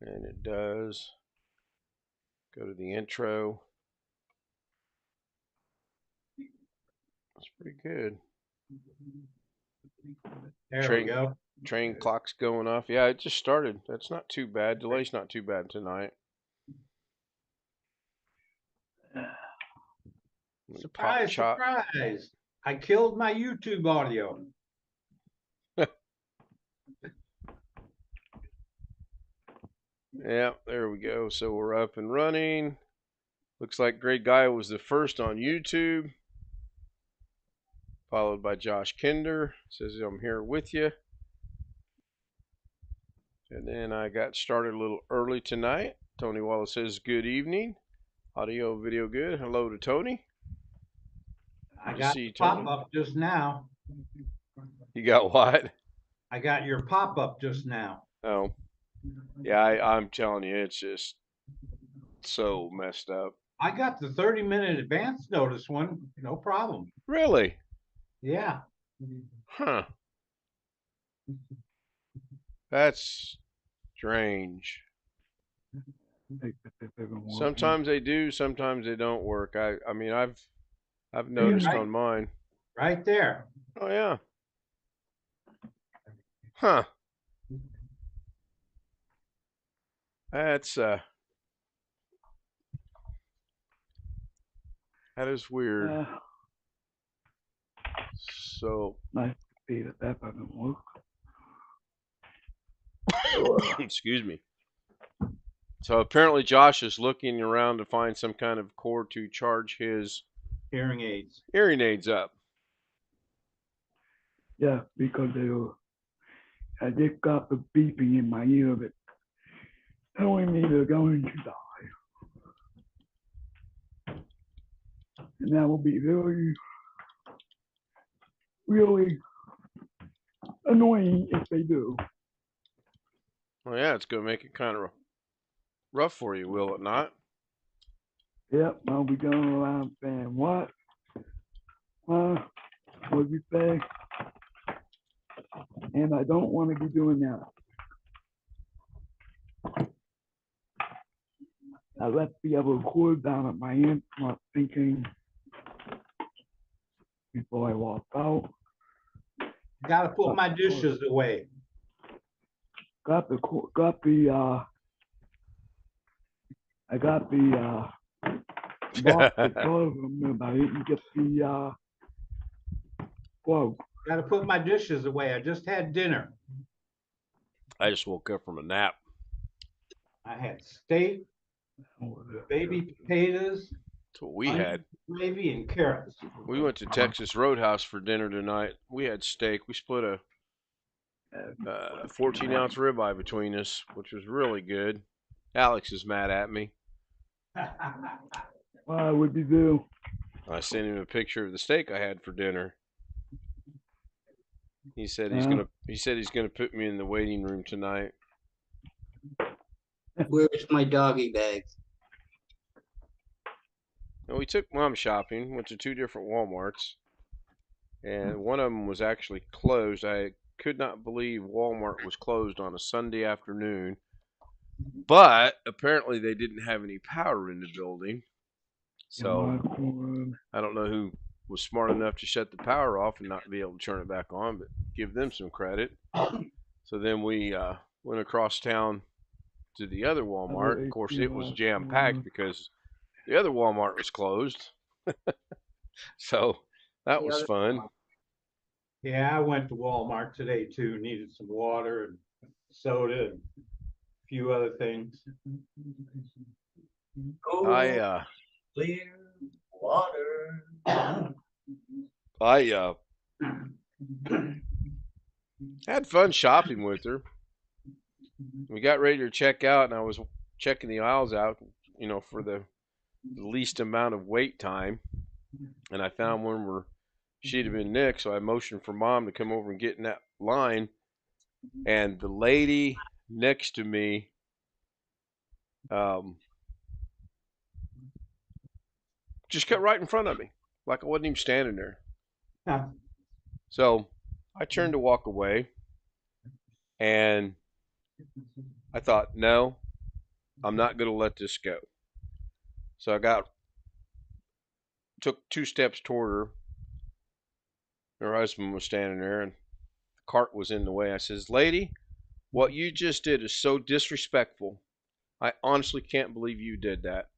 And it does. Go to the intro. That's pretty good. There we go. Train clock's going off. Yeah, it just started. That's not too bad. Delay's not too bad tonight. Surprise, surprise. I killed my YouTube audio. Yeah, there we go. So we're up and running. Looks like Great Guy was the first on YouTube, followed by Josh Kinder. Says I'm here with you. And then I got started a little early tonight. Tony Wallace says good evening. Audio, video good. Hello to Tony. I got a pop-up just now. You got what? I got your pop-up just now. Oh. Yeah, I'm telling you, it's just so messed up. I got the 30-minute advance notice one, no problem. Really? Yeah. Huh. That's strange. Sometimes they do, sometimes they don't work. I mean, I've noticed on mine. Right there. Oh yeah. Huh. That's that is weird. So nice to see that doesn't work. Excuse me. So apparently Josh is looking around to find some kind of cord to charge his hearing aids up. Yeah, because I just got the beeping in my ear that telling me they're going to die. And that will be very, really annoying if they do. Well, yeah, it's going to make it kind of rough for you, will it not? Yep, I'll be going around saying, what? What did you say? And I don't want to be doing that. I left the other cord down at my aunt's, not thinking before I walked out. Gotta put my dishes away. I got the box of them, but I didn't get the plug. Gotta put my dishes away. I just had dinner. I just woke up from a nap. I had steak, baby potatoes. That's what we had. Gravy and carrots. We went to Texas Roadhouse for dinner tonight. We had steak. We split a 14-ounce ribeye between us, which was really good. Alex is mad at me. Why would you do? I sent him a picture of the steak I had for dinner. He said he's gonna put me in the waiting room tonight. Where's my doggy bags? And we took Mom shopping. Went to 2 different Walmarts, and one of them was actually closed. I could not believe Walmart was closed on a Sunday afternoon, but apparently they didn't have any power in the building. So I don't know who was smart enough to shut the power off and not be able to turn it back on, but give them some credit. So then we went across town to the other Walmart. Of course, it was jam-packed because the other Walmart was closed. So that was fun. Yeah, I went to Walmart today too. Needed some water and soda and a few other things. Clear water. I had fun shopping with her. We got ready to check out, and I was checking the aisles out, for the least amount of wait time. And I found one where she'd have been next, so I motioned for Mom to come over and get in that line. And the lady next to me, just got right in front of me, like I wasn't even standing there. Huh. So I turned to walk away, and I thought, no, I'm not going to let this go. So I took 2 steps toward her. Her husband was standing there, and the cart was in the way. I says, "Lady, what you just did is so disrespectful. I honestly can't believe you did that.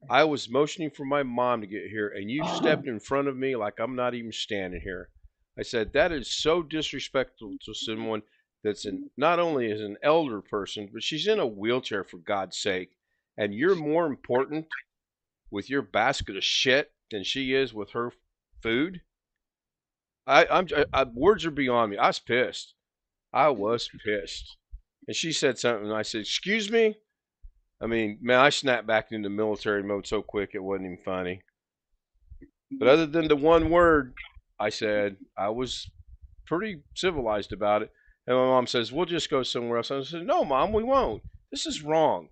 I was motioning for my mom to get here, and you stepped in front of me like I'm not even standing here." I said, "That is so disrespectful to someone that's not only is an elder person, but she's in a wheelchair, for God's sake. And you're more important with your basket of shit than she is with her food." Words are beyond me. I was pissed. I was pissed. And she said something, and I said, "Excuse me?" I mean, man, I snapped back into military mode so quick it wasn't even funny. But other than the one word I said, I was pretty civilized about it. And my mom says, "We'll just go somewhere else." And I said, "No, Mom, we won't. This is wrong.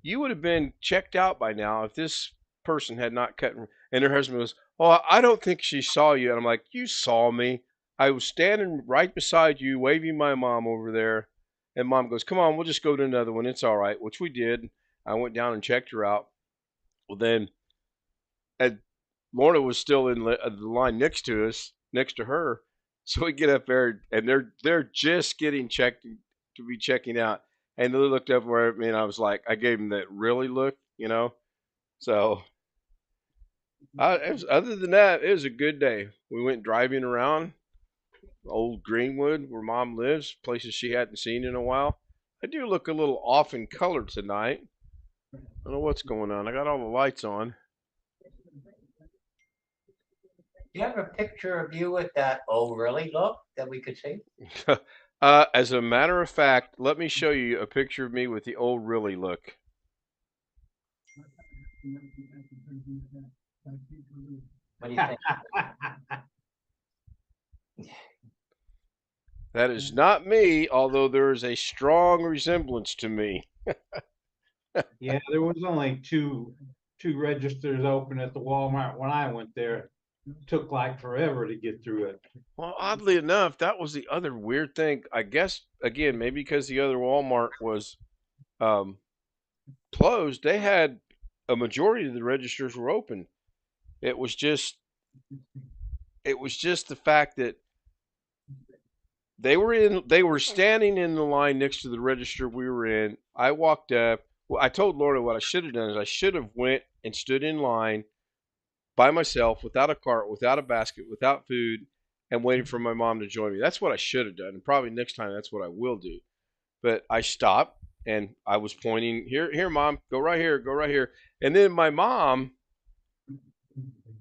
You would have been checked out by now if this person had not cut." And her husband goes, "Oh, I don't think she saw you." And I'm like, "You saw me. I was standing right beside you, waving my mom over there." And Mom goes, "Come on, we'll just go to another one. It's all right," which we did. I went down and checked her out. Well, then, and Lorna was still in the line next to us, next to her. So we get up there, and they're just getting checked to be checking out. And they looked up at me, and I was like, I gave them that really look, you know. So other than that, it was a good day. We went driving around old Greenwood, where Mom lives, places she hadn't seen in a while. I do look a little off in color tonight. I don't know what's going on. I got all the lights on. Do you have a picture of you with that "oh really" look that we could see? As a matter of fact, let me show you a picture of me with the old really look. What do you think? That is not me, although there is a strong resemblance to me. Yeah, there was only two registers open at the Walmart when I went there. Took like forever to get through it. Well, oddly enough, that was the other weird thing. I guess, again, maybe because the other Walmart was um, closed, they had a majority of the registers were open. It was just the fact that they were standing in the line next to the register we were in. I walked up. Well, I told Lorna what I should have done is I should have went and stood in line by myself, without a cart, without a basket, without food, and waiting for my mom to join me. That's what I should have done, and probably next time that's what I will do. But I stopped and I was pointing, here, Mom, go right here, go right here. And then my mom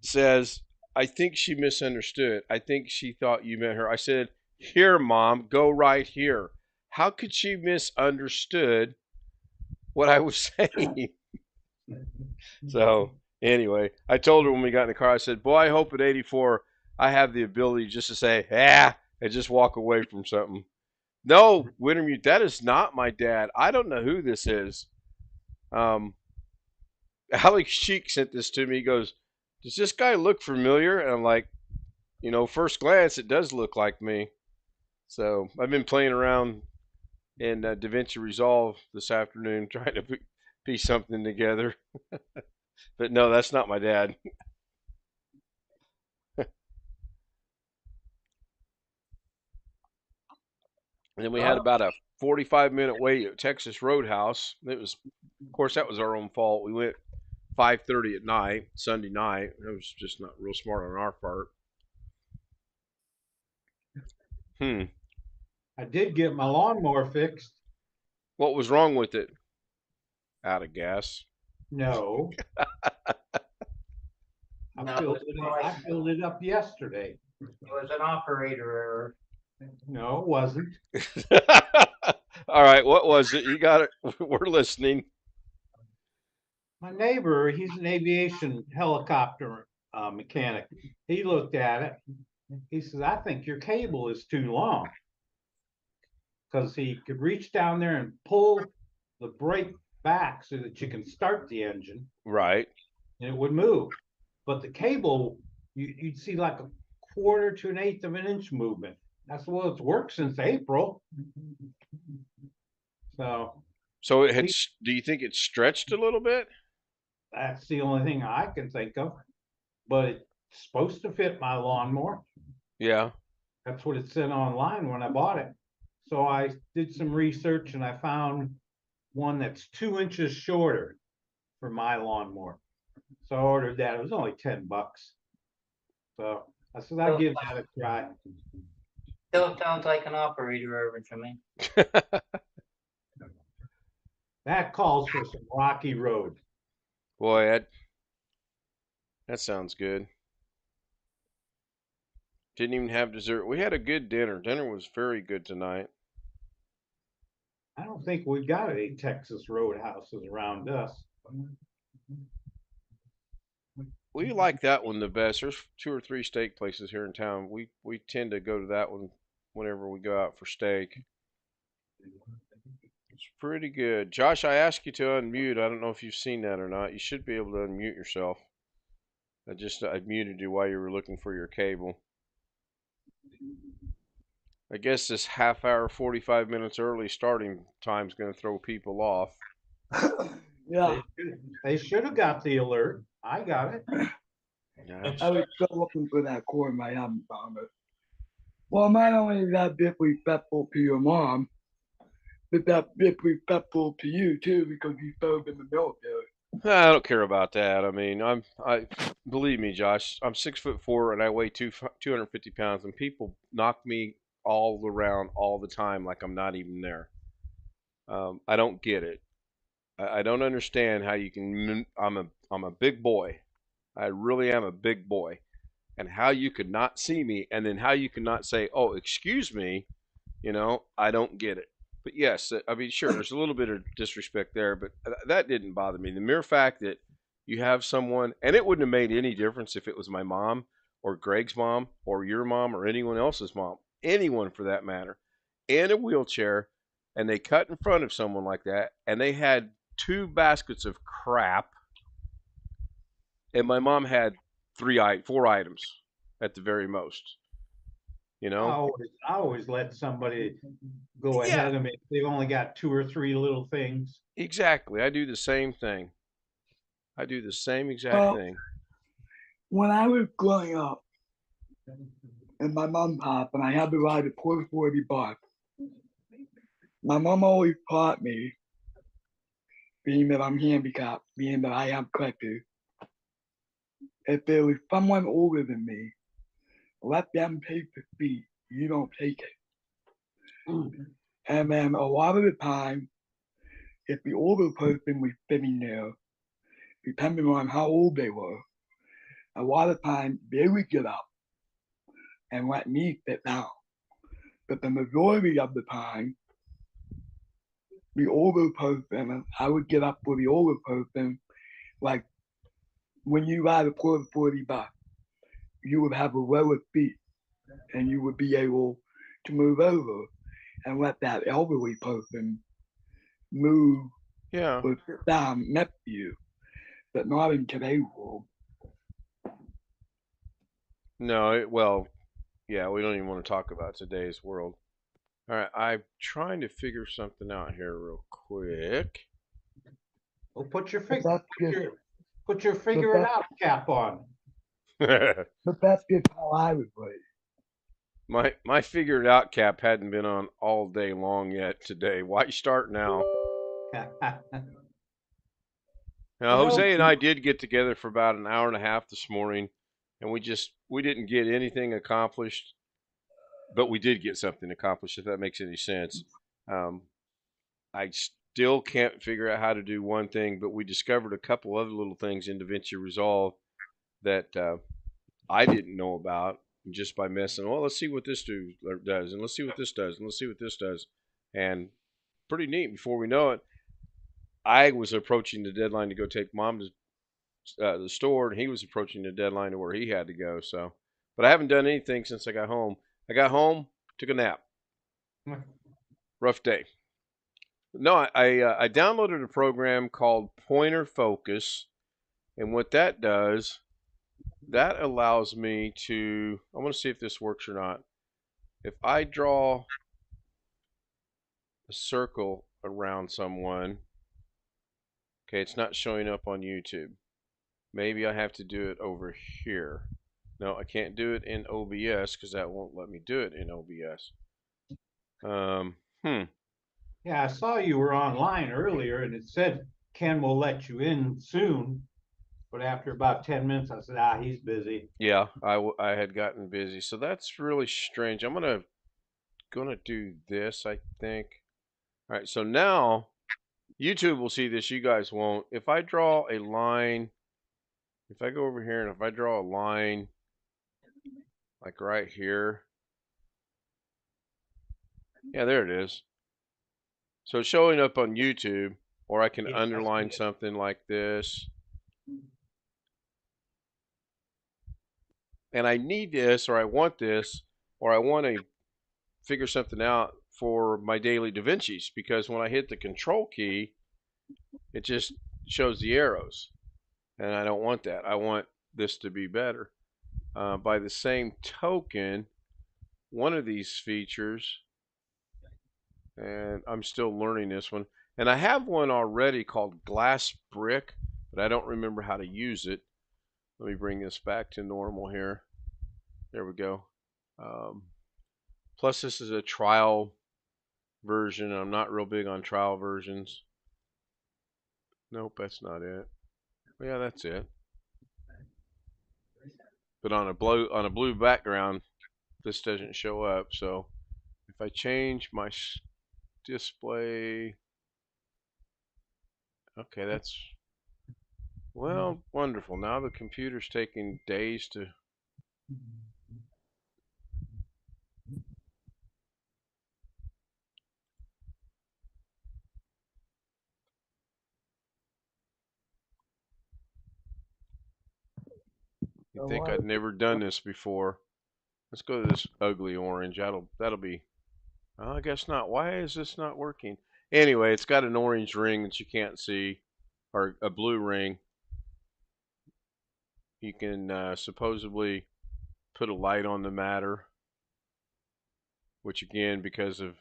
says, "I think she misunderstood. I think she thought you meant her." I said, "Here, Mom, go right here." How could she misunderstood what I was saying? So anyway, I told her when we got in the car, I said, "Boy, I hope at 84 I have the ability just to say, ah," and just walk away from something. No, Wintermute, that is not my dad. I don't know who this is. Alex Sheik sent this to me. He goes, "Does this guy look familiar?" And I'm like, first glance, it does look like me. So I've been playing around in DaVinci Resolve this afternoon, trying to piece something together. But no, that's not my dad. And then we had about a 45-minute wait at Texas Roadhouse. It was, of course, that was our own fault. We went 5:30 at night, Sunday night. It was just not real smart on our part. I did get my lawnmower fixed. What was wrong with it? Out of gas. No, No, I filled it up yesterday. it was an operator error. No, it wasn't. All right, what was it? You got it. We're listening. My neighbor, he's an aviation helicopter mechanic. He looked at it. He says, "I think your cable is too long." Because he could reach down there and pull the brake back so that you can start the engine Right. and it would move. But the cable, you'd see like a quarter to an eighth of an inch movement. That's well, it's worked since April. So So do you think it's stretched a little bit? That's the only thing I can think of. But it's supposed to fit my lawnmower. Yeah. That's what it said online when I bought it. So I did some research and I found one that's 2 inches shorter for my lawnmower. So I ordered that. It was only $10. So I said I'd give that a try. Still sounds like an operator over to me. That calls for some rocky road. Boy, that sounds good. Didn't even have dessert. We had a good dinner. Dinner was very good tonight. I don't think we've got any Texas roadhouses around us. We like that one the best. There's 2 or 3 steak places here in town. We tend to go to that one whenever we go out for steak. It's pretty good. Josh, I asked you to unmute. I don't know if you've seen that or not. You should be able to unmute yourself. I muted you while you were looking for your cable. I guess this half hour, 45 minutes early starting time is going to throw people off. Yeah, They should have got the alert. I got it. Yeah. I was still looking for that cord, I haven't found it. Well, not only is that disrespectful to your mom, but that's disrespectful to you too because you served in the military. I don't care about that. I mean, I believe me, Josh. I'm 6'4" and I weigh 250 pounds, and people knock me all around all the time like I'm not even there. I don't get it. I don't understand how you can. I'm a big boy. I really am a big boy, and how you could not see me, and then how you could not say, "Oh, excuse me." I don't get it. But yes, I mean, sure, there's a little bit of disrespect there, but that didn't bother me. The mere fact that you have someone, and it wouldn't have made any difference if it was my mom or Greg's mom or your mom or anyone else's mom, anyone for that matter, in a wheelchair, and they cut in front of someone like that, and they had 2 baskets of crap, and my mom had 4 items at the very most. I always let somebody go Yeah, ahead of me if they've only got 2 or 3 little things. exactly. I do the same thing. I do the same exact Well, thing. when I was growing up and my mom passed and I had to ride a poor 40 bus, my mom always taught me, being that I'm handicapped, being that I have crutches, if there was someone older than me, let them take the seat. You don't take it. And then a lot of the time, if the older person was sitting there, depending on how old they were, a lot of times they would get up and let me sit down. But the majority of the time, the older person, I would get up for the older person. Like when you ride a quarter 40 bus, you would have a lower seat and you would be able to move over and let that elderly person move Yeah. or sit down next to you. But not in today's world. No, well, yeah, we don't even want to talk about today's world. All right, I'm trying to figure something out here real quick. Well, put your But that's just, figure it out cap on. but that's just how I was raised. my figure it out cap hadn't been on all day long yet today. Why start now? Now, Well, Jose and I did get together for about an hour and a half this morning, and we didn't get anything accomplished, but we did get something accomplished, if that makes any sense. I still can't figure out how to do one thing, but we discovered a couple other little things in DaVinci Resolve that I didn't know about just by messing. Well, let's see what this does, and let's see what this does, and let's see what this does, and pretty neat. Before we know it, I was approaching the deadline to go take Mom to the store, and he was approaching the deadline to where he had to go. So, but I haven't done anything since I got home. I got home, took a nap. Rough day. No, I downloaded a program called Pointer Focus, and what that does, that allows me to. I want to see if this works or not. If I draw a circle around someone. Okay, it's not showing up on YouTube. Maybe I have to do it over here. No, I can't do it in OBS because that won't let me do it in OBS. Yeah, I saw you were online earlier and it said Ken will let you in soon. But after about 10 minutes, I said, he's busy. Yeah, I had gotten busy. So that's really strange. I'm gonna do this, I think. All right, so now YouTube will see this, you guys won't. If I draw a line, if I go over here and if I draw a line like right here, yeah, there it is. So it's showing up on YouTube, or I can Yeah, underline something like this. And I need this, or I want this, or I want to figure something out for my daily Da Vinci's, because when I hit the control key, it just shows the arrows. And I don't want that. I want this to be better. By the same token, one of these features, and I'm still learning this one, and I have one already called Glass Brick, but I don't remember how to use it. Let me bring this back to normal here. There we go. Plus, this is a trial version. I'm not real big on trial versions. Nope, that's not it. Yeah, that's it. But on a blue background, this doesn't show up. So if I change my display, okay, that's, well, wonderful. Now the computer's taking days to. You'd think I'd never done this before. Let's go to this ugly orange. That'll be. I guess not. Why is this not working? Anyway, it's got an orange ring that you can't see, or a blue ring. You can supposedly put a light on the matter, which again, because of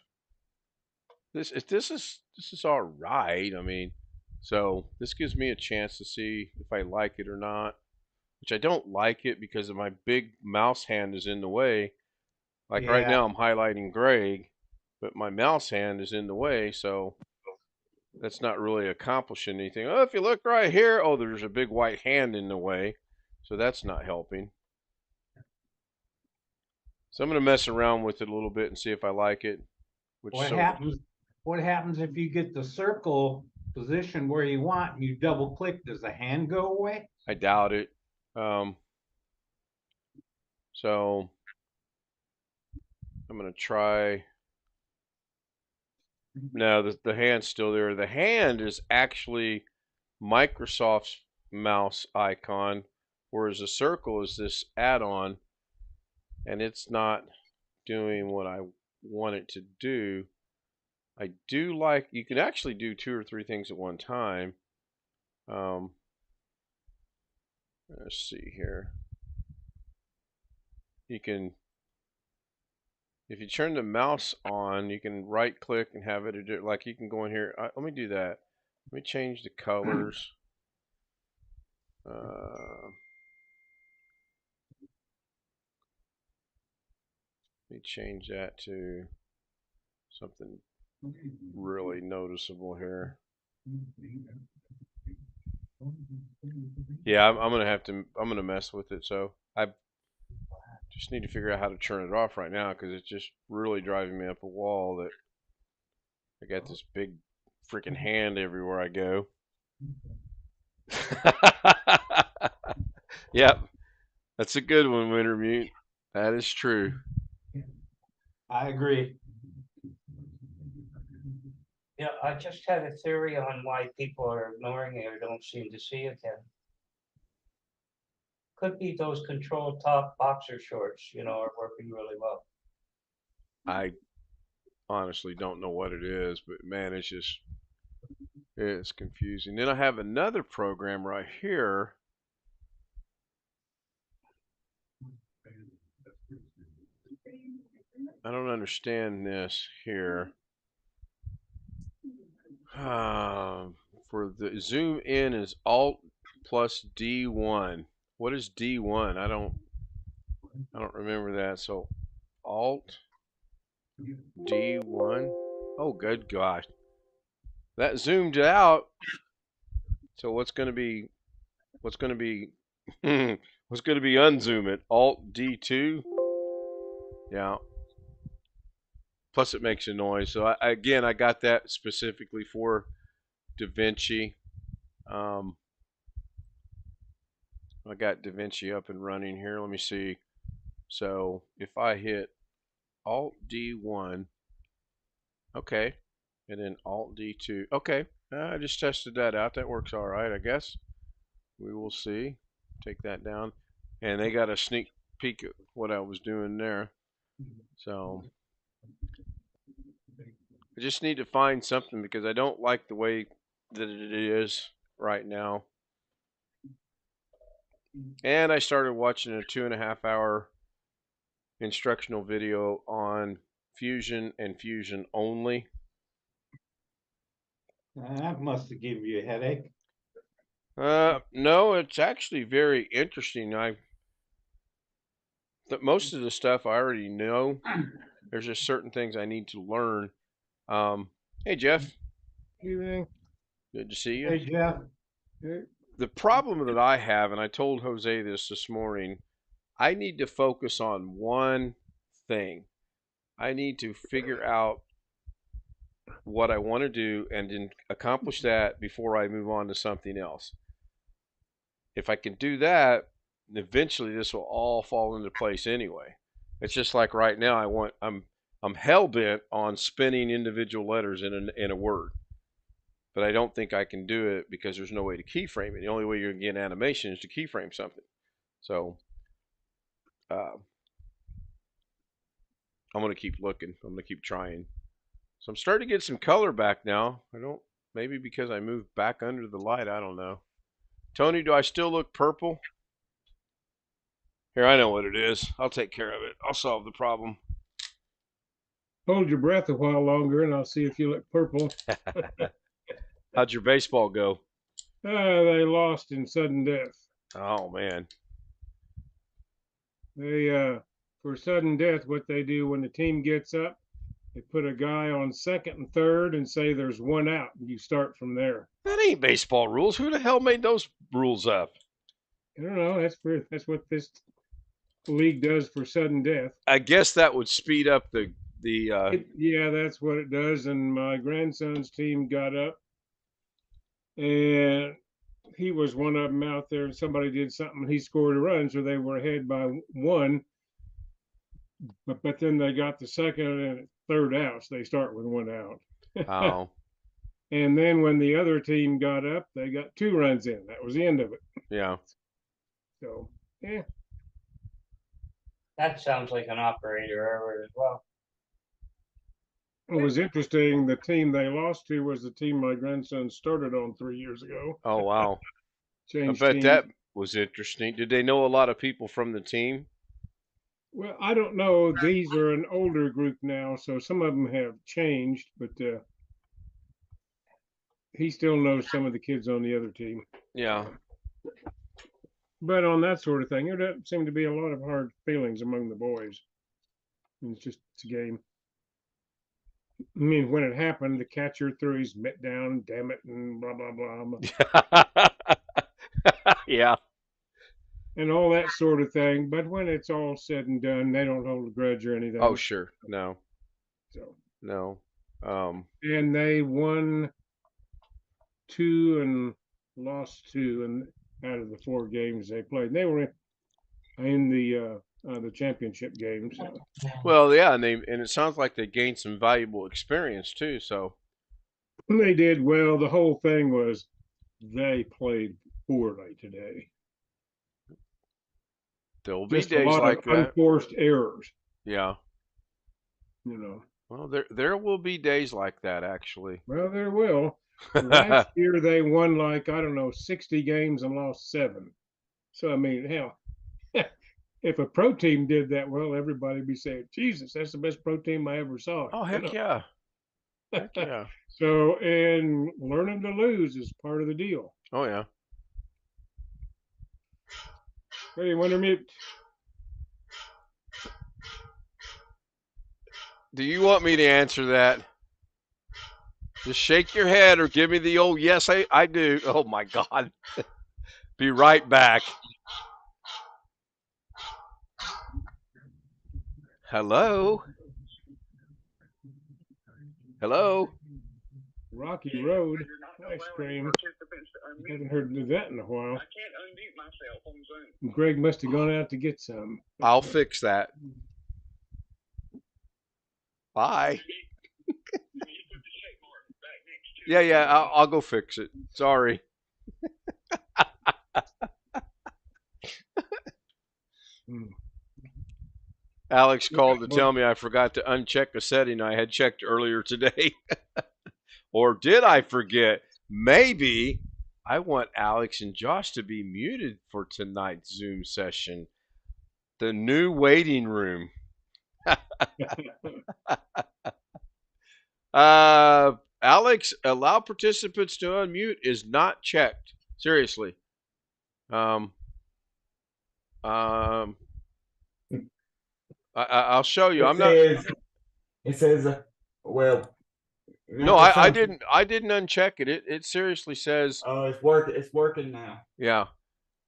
this, this is all right. I mean, so this gives me a chance to see if I like it or not. Which I don't like it because of my big mouse hand is in the way. Like right Yeah, now, I'm highlighting Greg, but my mouse hand is in the way, so that's not really accomplishing anything. Oh, if you look right here, oh, there's a big white hand in the way, so that's not helping. So I'm going to mess around with it a little bit and see if I like it. Which what so happens? What happens if you get the circle position where you want and you double click? Does the hand go away? I doubt it. Um, so I'm going to try. No, the hand's still there. The hand is actually Microsoft's mouse icon, whereas the circle is this add-on, and it's not doing what I want it to do. I do like, you can actually do 2 or 3 things at one time. Let's see here. You can, if you turn the mouse on, you can right click and have it, like you can go in here. Let me do that. Let me change the colors. Let me change that to something really noticeable here. Yeah, I'm gonna have to. I'm gonna mess with it. So I just need to figure out how to turn it off right now because it's just really driving me up a wall that I got this big freaking hand everywhere I go. Yep, that's a good one, Wintermute. That is true. I agree. Yeah, I just had a theory on why people are ignoring it or don't seem to see it then. Could be those control top boxer shorts, are working really well. I honestly don't know what it is, but man, it's confusing. Then I have another program right here. I don't understand this here. For the zoom in is Alt plus D1. What is D1? I don't remember that. So Alt D1. Oh, good gosh. That zoomed it out. So what's going to be what's going to be unzoom it? Alt D2. Yeah. Plus it makes a noise. So I got that specifically for DaVinci. I got DaVinci up and running here. Let me see. So if I hit Alt D1, okay, and then Alt D2, okay. I just tested that out. That works all right, I guess. We will see. Take that down, and they got a sneak peek at what I was doing there. So I just need to find something because I don't like the way that it is right now. And I started watching a 2.5 hour instructional video on Fusion and Fusion only. That must have given you a headache. No, it's actually very interesting. Most of the stuff I already know. There's just certain things I need to learn. Hey Jeff, Evening. good to see you. Hey, Jeff. The problem that I have, and I told Jose this morning, I need to focus on one thing. I need to figure out what I want to do and then accomplish that before I move on to something else. If I can do that, eventually this will all fall into place anyway. It's just like right now I'm hell bent on spinning individual letters in a word. But I don't think I can do it because there's no way to keyframe it. The only way you're going to get animation is to keyframe something. So I'm going to keep looking. I'm going to keep trying. So I'm starting to get some color back now. Maybe because I moved back under the light. I don't know. Tony, do I still look purple? Here, I know what it is. I'll take care of it. I'll solve the problem. Hold your breath a while longer and I'll see if you look purple. How'd your baseball go? They lost in sudden death. Oh, man. They, for sudden death, what they do when the team gets up, they put a guy on second and third and say there's one out, and you start from there. That ain't baseball rules. Who the hell made those rules up? I don't know. That's what this league does for sudden death. I guess that would speed up the Yeah, that's what it does. And my grandson's team got up, and he was one of them out there, and somebody did something, and he scored a run, so they were ahead by one. But then they got the second and third outs. They start with one out. Oh. And then when the other team got up, they got 2 runs in. That was the end of it. Yeah. So, yeah. That sounds like an operator error as well. It was interesting. The team they lost to was the team my grandson started on 3 years ago. Oh, wow. I Changed bet teams. that was interesting. Did they know a lot of people from the team? Well, I don't know. These are an older group now, so some of them have changed, but he still knows some of the kids on the other team. Yeah. But on that sort of thing, there doesn't seem to be a lot of hard feelings among the boys. It's a game. I mean, when it happened, the catcher threw his mitt down, damn it, and blah, blah, blah. Yeah. And all that sort of thing. But when it's all said and done, they don't hold a grudge or anything. Oh, sure. No. So. No. And they won 2 and lost 2 and out of the 4 games they played. And they were in the championship games. So. Well, yeah, and it sounds like they gained some valuable experience too. So they did well. The whole thing was they played poorly today. There'll be Just days a lot like of that. Unforced errors. Yeah. You know. Well, there will be days like that actually. Well, there will. Last year they won 60 games and lost 7. So I mean, hell, if a pro team did that well, everybody would be saying, "Jesus, that's the best pro team I ever saw." Oh, heck yeah. Heck yeah. So, and learning to lose is part of the deal. Oh yeah. Hey, Wonder Mute. Do you want me to answer that? Just shake your head or give me the old yes, I do. Oh my God. Be right back. Hello? Hello? Rocky Road ice cream. Haven't heard of that in a while. Greg must have gone out to get some. I'll fix that. Bye. Yeah, I'll go fix it. Sorry. Alex called to tell me I forgot to uncheck a setting I had checked earlier today. Or did I forget? Maybe I want Alex and Josh to be muted for tonight's Zoom session. The new waiting room. Alex, allow participants to unmute is not checked. Seriously. I'll show you. It says, well, No, I didn't. I didn't uncheck it. It seriously says. Oh, it's working. It's working now. Yeah.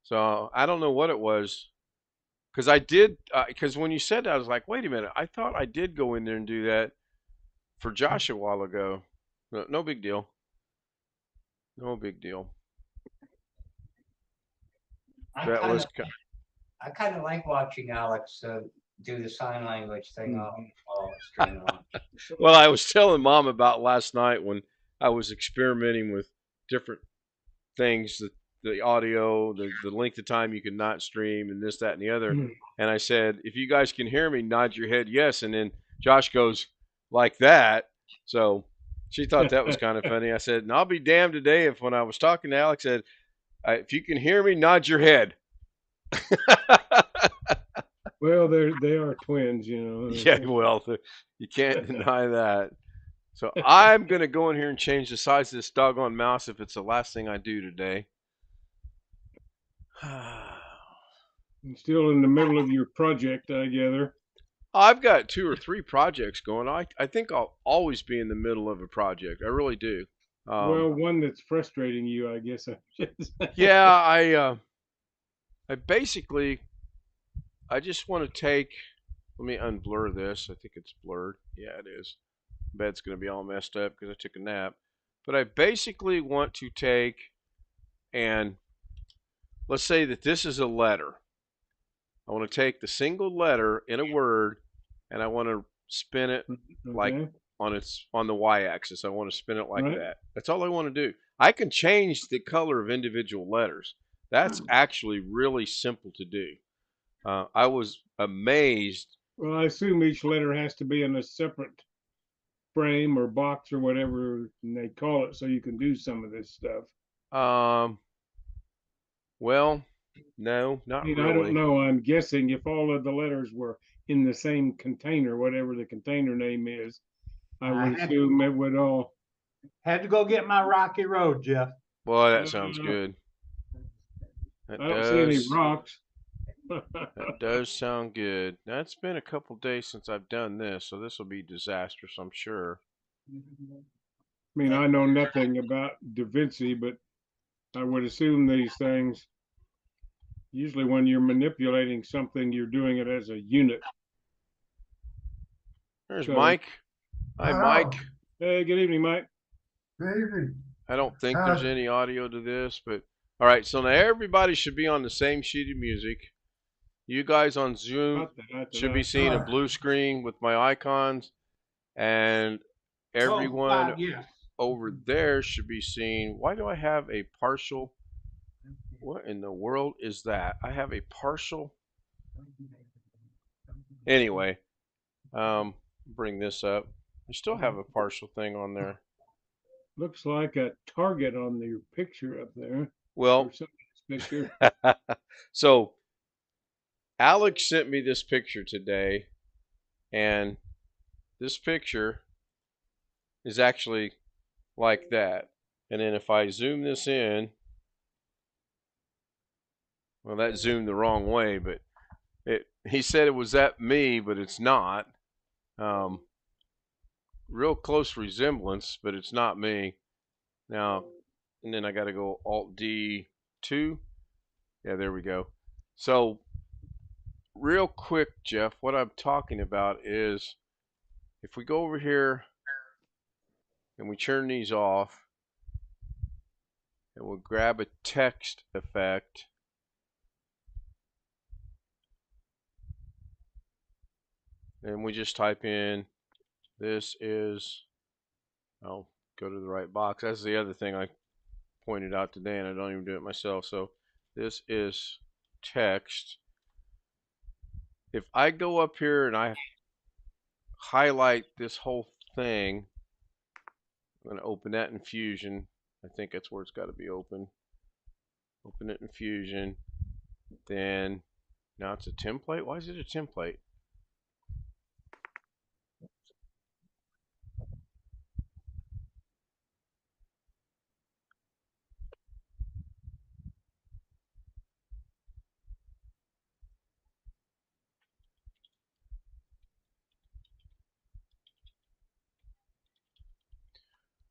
So I don't know what it was, because I did. Because when you said that, I was like, wait a minute. I thought I did go in there and do that for Josh a while ago. No big deal. No big deal. That was. I kind of like watching Alex do the sign language thing all stream on. Well, I was telling Mom about last night when I was experimenting with different things, the audio, the length of time you can not stream, and this, that, and the other. And I said, if you guys can hear me, nod your head yes. And then Josh goes like that. So she thought that was kind of funny. I said, and I'll be damned today if when I was talking to Alex, I said, if you can hear me, nod your head. Well, they are twins, you know. Yeah, well, you can't deny that. So I'm going to go in here and change the size of this doggone mouse if it's the last thing I do today. You're still in the middle of your project, I gather. I've got 2 or 3 projects going. I think I'll always be in the middle of a project. I really do. Well, one that's frustrating you, I guess I should say. Yeah, I basically, I just want to take, let me unblur this. I think it's blurred. Yeah, it is. Bed's going to be all messed up because I took a nap. But I basically want to take, and let's say that this is a letter. I want to take the single letter in a word, and I want to spin it like on the y-axis. I want to spin it like that. That's all I want to do. I can change the color of individual letters. That's actually really simple to do. I was amazed. Well, I assume each letter has to be in a separate frame or box or whatever they call it, so you can do some of this stuff. Well, no, not really. I don't know. I'm guessing if all of the letters were in the same container, whatever the container name is, I would assume it would all. Had to go get my Rocky Road, Jeff. Boy, that sounds good. I don't see any rocks. That does sound good. Now, it's been a couple days since I've done this, so this will be disastrous, I'm sure. I mean, I know nothing about Da Vinci, but I would assume these things, usually when you're manipulating something, you're doing it as a unit. There's Mike. Hi, Mike. Hey, good evening, Mike. Good evening. I don't think there's any audio to this, but all right, so now everybody should be on the same sheet of music. You guys on Zoom should be seeing a blue screen with my icons, and everyone over there should be seeing. Why do I have a partial? What in the world is that? I have a partial. Anyway, bring this up. You still have a partial thing on there. Looks like a target on your picture up there. Well, picture. So Alex sent me this picture today, and this picture is actually like that. And then if I zoom this in, well, that zoomed the wrong way, but he said it was that me, but it's not. Real close resemblance, but it's not me. Now, and then I got to go Alt D2. Yeah, there we go. So, real quick, Jeff, what I'm talking about is if we go over here and we turn these off, and we'll grab a text effect. And we just type in, this is, I'll go to the right box. That's the other thing I pointed out today, and I don't even do it myself. So this is text. If I go up here and I highlight this whole thing, I'm going to open that in Fusion. I think that's where it's got to be open. Open it in Fusion. Then, now it's a template. Why is it a template?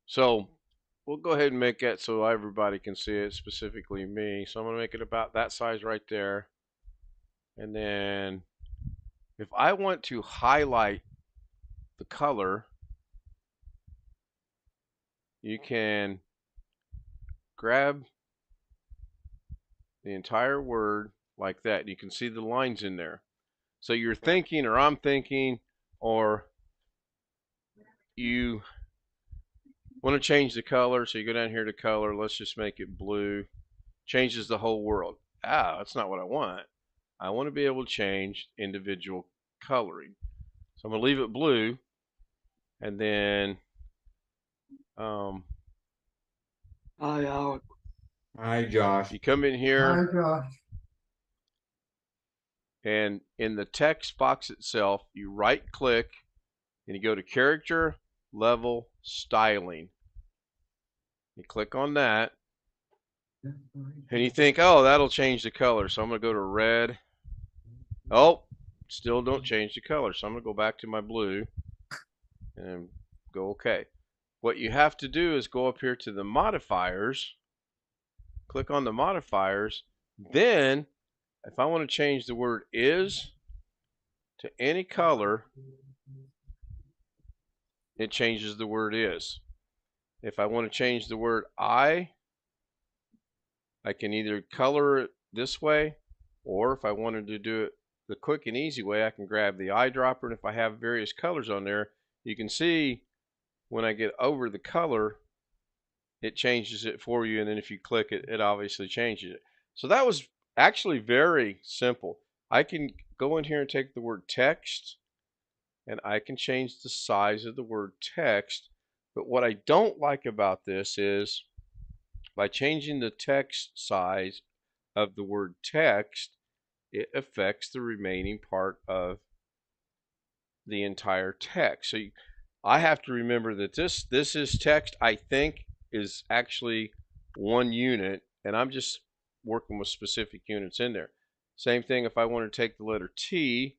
So we'll go ahead and make that so everybody can see it, specifically me. So I'm going to make it about that size right there. And then if I want to highlight the color, you can grab the entire word like that. You can see the lines in there. So you're thinking, or I'm thinking, or you want to change the color. So you go down here to color. Let's just make it blue. Changes the whole world. That's not what I want. I want to be able to change individual coloring. So I'm going to leave it blue. And then Hi, Alex. Hi, Josh. you come in here. And in the text box itself, you right click and you go to character level styling. You click on that and you think, oh, that'll change the color. So I'm going to go to red. Oh, still don't change the color. So I'm going to go back to my blue and go OK. What you have to do is go up here to the modifiers, click on the modifiers. Then if I want to change the word is to any color, it changes the word is. If I want to change the word I can either color it this way, or if I wanted to do it the quick and easy way, I can grab the eyedropper, and if I have various colors on there, you can see when I get over the color, it changes it for you, and then if you click it, it obviously changes it. So that was actually very simple. I can go in here and take the word text, and I can change the size of the word text. But what I don't like about this is by changing the text size of the word text, it affects the remaining part of the entire text. So I have to remember that this is text, I think, is actually one unit, and I'm just working with specific units in there. Same thing if I want to take the letter T,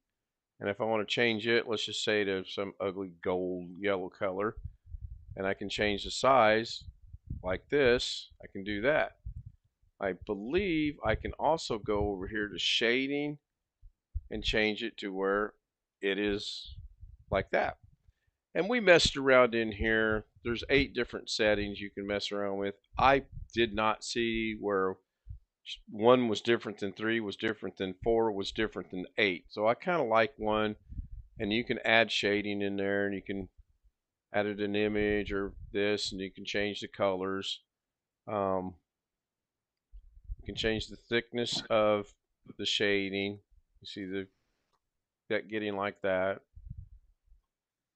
and if I want to change it, let's just say to some ugly gold yellow color, and I can change the size like this, I can do that. I believe I can also go over here to shading and change it to where it is like that. And we messed around in here. There's 8 different settings you can mess around with. I did not see where 1 was different than 3, was different than 4, was different than 8. So I kind of like 1, and you can add shading in there, and you can add it an image or this, and you can change the colors. You can change the thickness of the shading. You see that getting like that.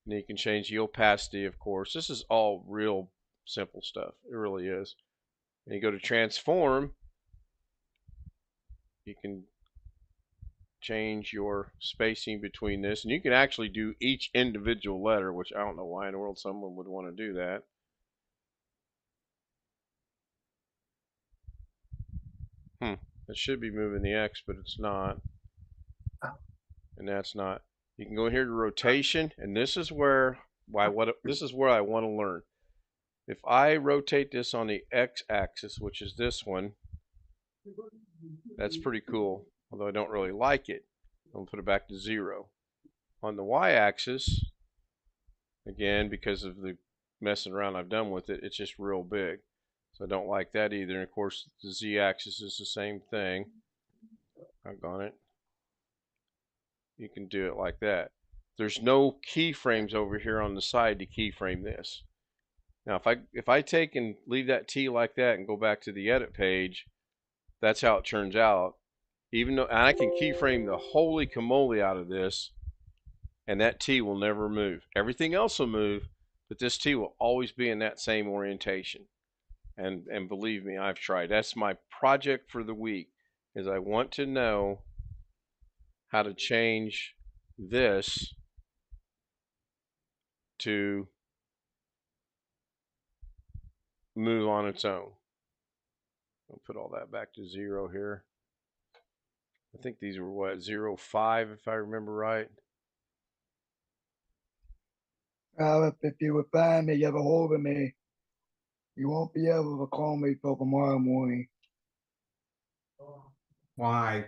And you can change the opacity, of course. This is all real simple stuff. It really is. And you go to transform. You can change your spacing between this. And you can actually do each individual letter, which I don't know why in the world someone would want to do that. It should be moving the X, but it's not. And that's not. You can go here to rotation, and this is where this is where I want to learn. If I rotate this on the X-axis, which is this one, that's pretty cool. Although I don't really like it, I'm gonna put it back to 0. On the Y-axis, again, because of the messing around I've done with it, it's just real big. So I don't like that either. And of course, the Z-axis is the same thing. I've got it. You can do it like that. There's no keyframes over here on the side to keyframe this. Now, if I take and leave that T like that and go back to the edit page, that's how it turns out. Even though, and I can keyframe the holy camole out of this, and that T will never move. Everything else will move, but this T will always be in that same orientation. And believe me, I've tried. That's my project for the week, is I want to know how to change this to move on its own. I'll put all that back to 0 here. I think these were what, 0.5 if I remember right. If you would find me, get a hold of me. You won't be able to call me till tomorrow morning. Why?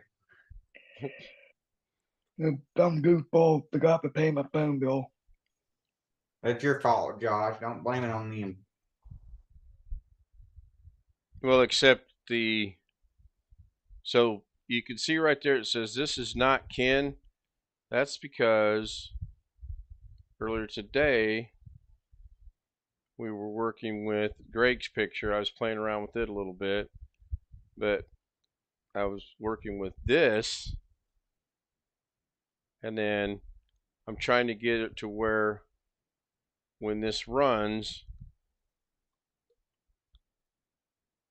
Some goofball forgot to pay my phone bill. It's your fault, Josh. Don't blame it on them. Well, except so you can see right there it says this is not Ken. That's because earlier today we were working with Greg's picture. I was playing around with it a little bit, but I was working with this, and then I'm trying to get it to where when this runs,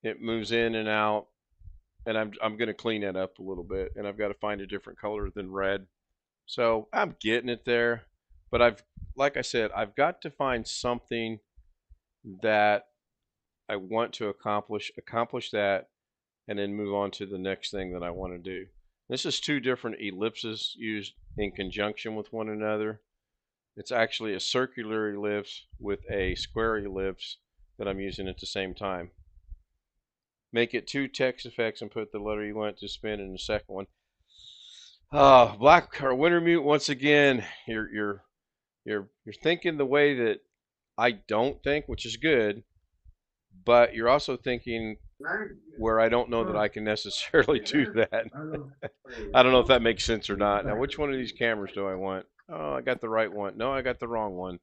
it moves in and out, and I'm going to clean that up a little bit, and I've got to find a different color than red. So I'm getting it there, but like I said, I've got to find something that I want to accomplish that, and then move on to the next thing that I want to do. This is 2 different ellipses used in conjunction with one another. It's actually a circular ellipse with a square ellipse that I'm using at the same time. Make it 2 text effects and put the letter you want to spin in the second one. Black or Wintermute, once again, you're thinking the way that I don't think, which is good, but you're also thinking where I don't know that I can necessarily do that. I don't know if that makes sense or not. Now, which one of these cameras do I want? Oh, I got the right one. No, I got the wrong one.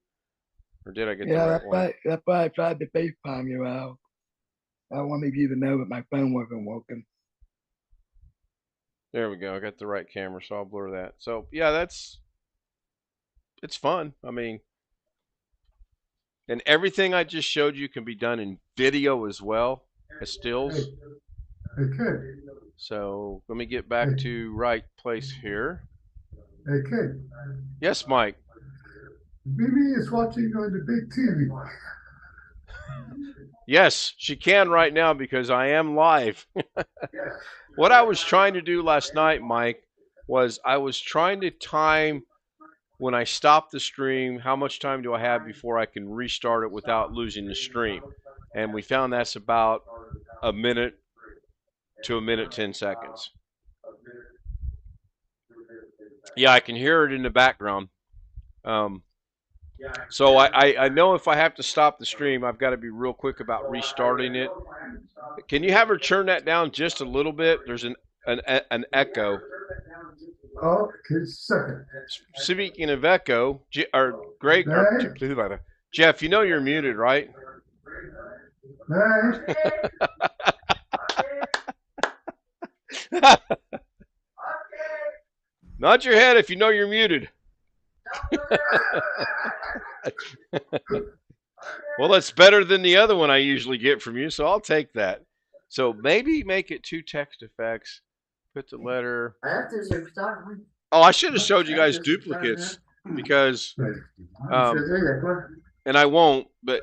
Or did I get the right one? That's why I tried to FaceTime you out. I wanted you to know that my phone wasn't working. There we go. I got the right camera, so I'll blur that. So, yeah, it's fun. I mean, and everything I just showed you can be done in video as well as stills. Okay. So let me get back to right place here. Okay. Yes, Mike. Mimi is watching on the big TV. Yes, she can right now because I am live. What I was trying to do last night, Mike, was I was trying to time when I stop the stream, how much time do I have before I can restart it without losing the stream? And we found that's about a minute to a minute 10 seconds. Yeah, I can hear it in the background. So I know if I have to stop the stream, I've got to be real quick about restarting it. Can you have her turn that down just a little bit? There's an echo. Okay, second. Speaking of echo, Greg, or Jeff, you know you're muted, right? Nod your head if you know you're muted. Well, that's better than the other one I usually get from you, so I'll take that. So maybe make it 2 text effects, Put the letter. Ja, het is ook staan. Oh, I should have showed you guys duplicates because, Um, and I won't, but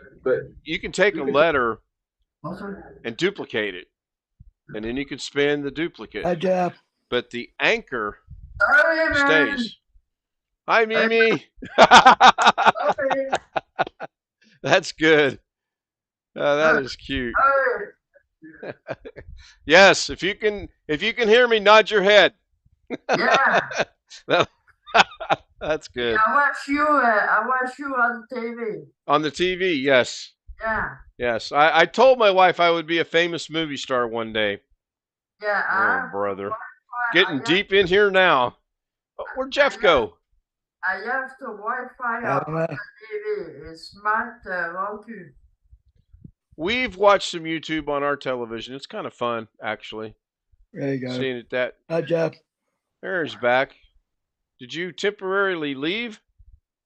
you can take a letter Also, and duplicate it, and then you can spin the duplicate. Hi, Jeff. But the anchor Sorry, man. stays. Hi, Mimi. Sorry. That's good. That is cute. Sorry. Yes, if you can hear me, nod your head. Yeah. That's good. I watch you on TV. On the TV, yes. Yeah. Yes. I told my wife I would be a famous movie star one day. Yeah. Oh, brother. Getting deep in here now. Oh, where'd Jeff go? I have the Wi-Fi I on don't know. the TV. It's smart Roku. We've watched some YouTube on our television. It's kind of fun, actually. There you go. Seeing it that. Hi, Jeff. There's back. Did you temporarily leave,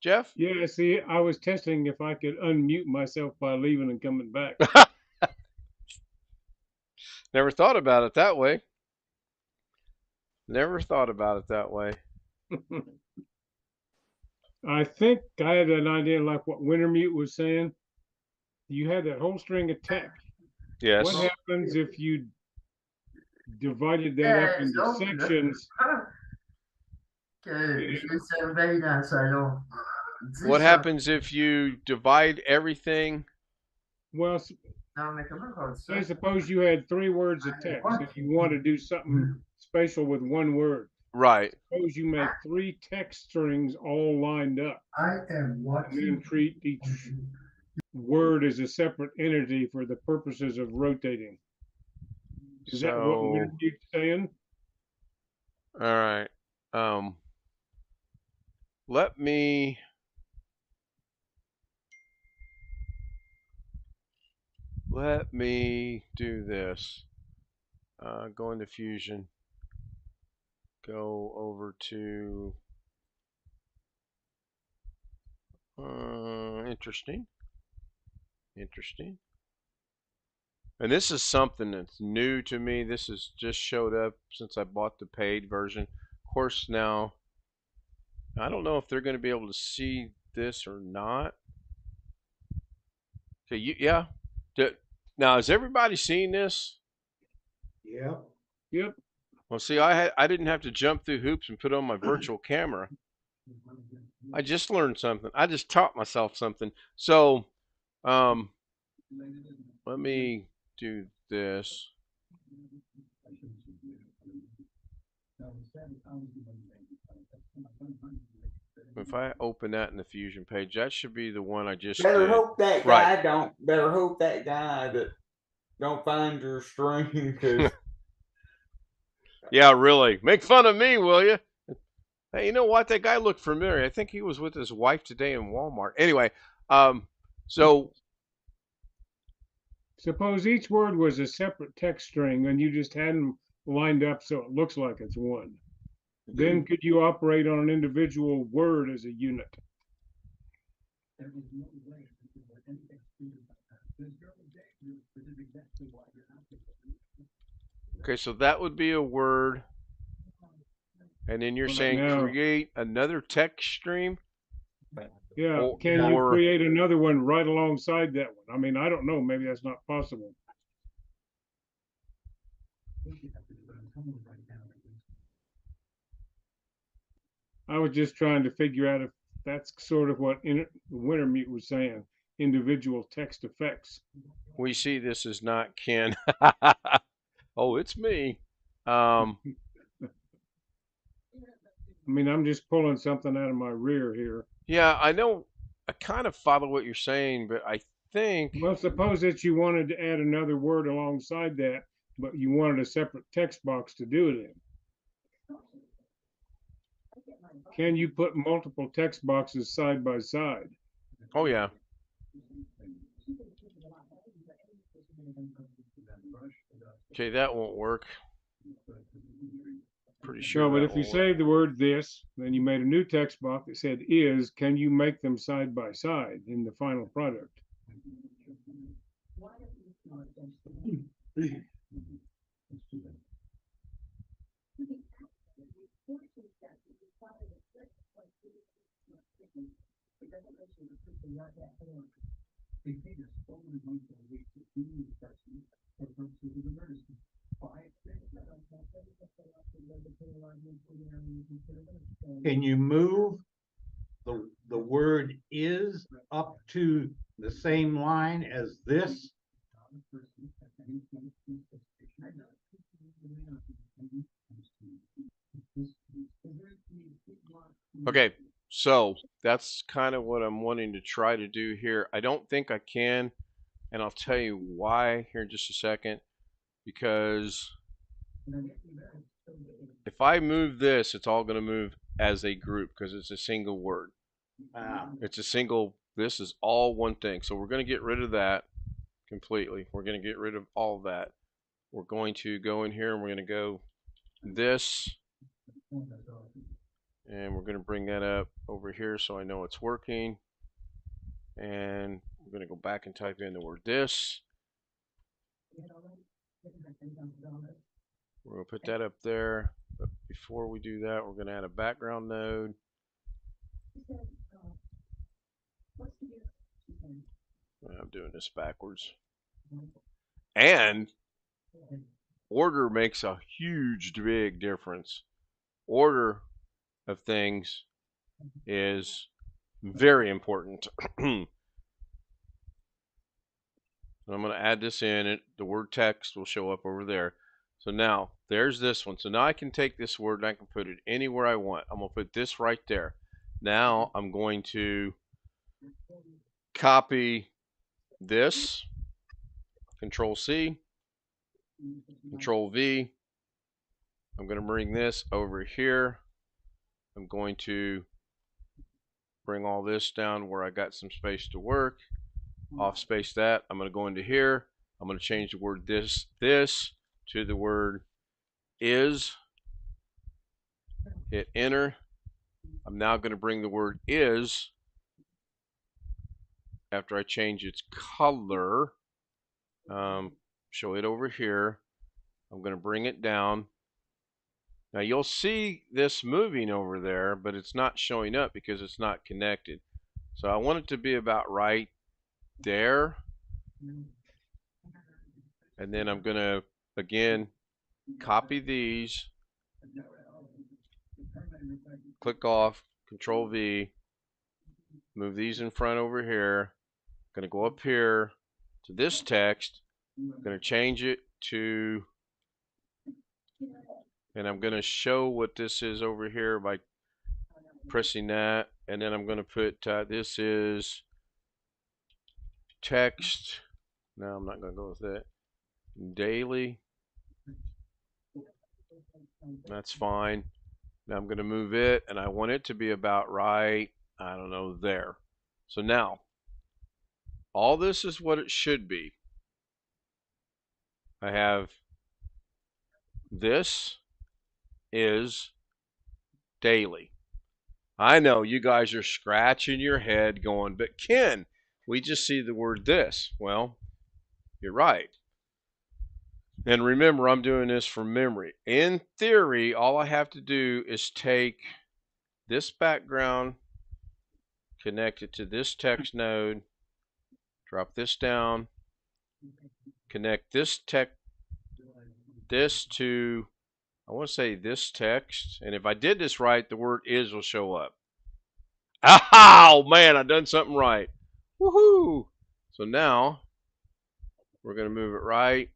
Jeff? Yeah, see, I was testing if I could unmute myself by leaving and coming back. Never thought about it that way. Never thought about it that way. I think I had an idea like what Wintermute was saying. You had that whole string of text. Yes. What happens if you divided that up into sections? Que je surveille dans le salon. Dis What ça. happens if you divide everything? Well, Non, mais comment on dit ça? I suppose you had 3 words of text. If you want to do something special with 1 word, Right. suppose you make 3 text strings all lined up, I am and then watching. treat each word as a separate entity for the purposes of rotating. Is that what So, Wintermute's saying? all right. Let me do this. Go into Fusion. Go over to interesting. And this is something that's new to me. This has just showed up since I bought the paid version. Of course, now I don't know if they're going to be able to see this or not. Okay, yeah. Now, has everybody seen this? Yep. Yep. Well, see, I didn't have to jump through hoops and put on my virtual camera. I just learned something. I just taught myself something. So, let me do this. If I open that in the Fusion page, that should be the one I just Better did. hope that Right. guy don't. Better hope that guy that don't find your string because Yeah, really. Make fun of me, will you? Hey, you know what? That guy looked familiar. I think he was with his wife today in Walmart. Anyway, so Suppose each word was a separate text string and you just had them lined up so it looks like it's one. Then could you operate on an individual word as a unit? okay, so that would be a word. And then you're Well, saying now- create another text stream? Yeah, Or- can you or- create another one right alongside that one? I mean, I don't know, maybe that's not possible. I was just trying to figure out if that's sort of what Wintermute was saying, individual text effects. We see this is not Ken. Oh, it's me. I mean, I'm just pulling something out of my rear here. Yeah, I know. I kind of follow what you're saying, but I think Well, suppose that you wanted to add another word alongside that, but you wanted a separate text box to do it in. Can you put multiple text boxes side by side? oh yeah. Okay, that won't work. Pretty sure. No, but that if you won't work. save the word this, then you made a new text box that said is, can you make them side by side in the final product? Can you move the word is up to the same line as this? Okay, so that's kind of what I'm wanting to try to do here. I don't think I can, and I'll tell you why here in just a second. Because if I move this, it's all going to move as a group because it's a single word. It's a single, this is all one thing. So we're going to get rid of that completely. We're going to get rid of all of that. We're going to go in here and we're going to go this. And we're going to bring that up over here so I know it's working. And we're going to go back and type in the word this. We're going to put that up there. But before we do that, we're going to add a background node. I'm doing this backwards. And order makes a huge, big difference. Order of things is very important. I'm going to add this in. The word text will show up over there. So now there's this one. So now I can take this word and I can put it anywhere I want. I'm going to put this right there. Now I'm going to copy this, Control C, Control V. I'm going to bring this over here. I'm going to bring all this down where I got some space to work. Off space that. I'm going to go into here. I'm going to change the word this to the word is. Hit enter. I'm now going to bring the word is, after I change its color, show it over here. I'm going to bring it down. Now you'll see this moving over there, but it's not showing up because it's not connected. So I want it to be about right there. And then I'm going to, again, copy these. Click off, Control V. Move these in front over here. I'm going to go up here to this text. I'm going to change it to, and I'm going to show what this is over here by pressing that. And then I'm going to put, this is text. No, I'm not going to go with that. Daily. That's fine. Now I'm going to move it, and I want it to be about right, I don't know, there. So now, all this is what it should be. I have this is daily. I know you guys are scratching your head going, but Ken, we just see the word this. Well, you're right. And remember, I'm doing this from memory. In theory, all I have to do is take this background, connect it to this text node, drop this down, connect this to, I want to say this text. And if I did this right, the word is will show up. Oh, man, I done something right. Woohoo! So now we're going to move it right,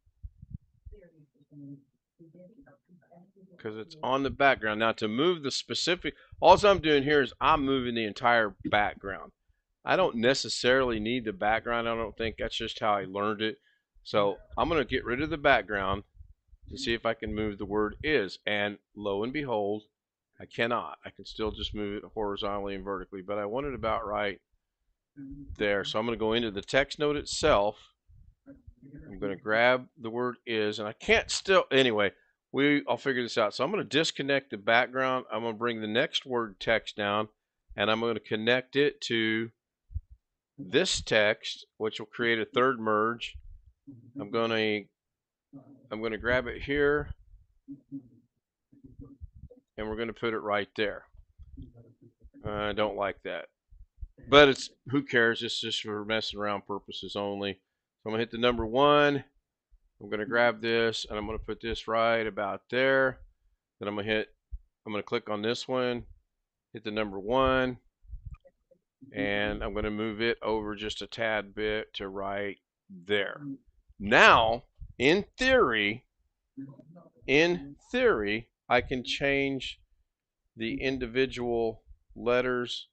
because it's on the background. Now to move the specific, all I'm doing here is I'm moving the entire background. I don't necessarily need the background. I don't think. That's just how I learned it. So I'm going to get rid of the background to see if I can move the word is. And lo and behold, I cannot. I can still just move it horizontally and vertically, but I want it about right there. So I'm going to go into the text node itself. I'm going to grab the word is, and I can't still, anyway, I'll figure this out. So I'm going to disconnect the background. I'm going to bring the next word text down, and I'm going to connect it to this text, which will create a third merge. I'm going to grab it here, and we're going to put it right there. I don't like that. But it's, who cares? It's just for messing around purposes only. So I'm gonna hit the number 1. I'm gonna grab this and I'm gonna put this right about there. Then I'm gonna click on this one, hit the number 1, and I'm gonna move it over just a tad bit to right there. Now, in theory, I can change the individual letters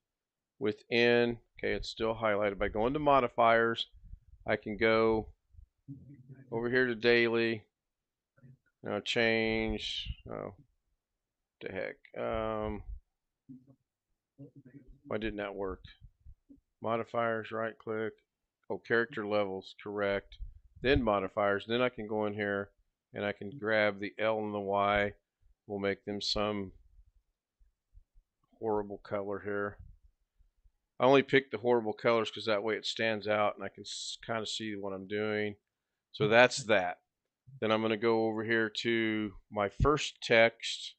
within. Okay, it's still highlighted. By going to modifiers, I can go over here to daily. Now change. Oh, the heck. Why didn't that work? Modifiers, right click. Oh, character levels, correct. Then modifiers. Then I can go in here and I can grab the L and the Y. We'll make them some horrible color here. I only picked the horrible colors because that way it stands out and I can kind of see what I'm doing. So that's that. Then I'm going to go over here to my first text,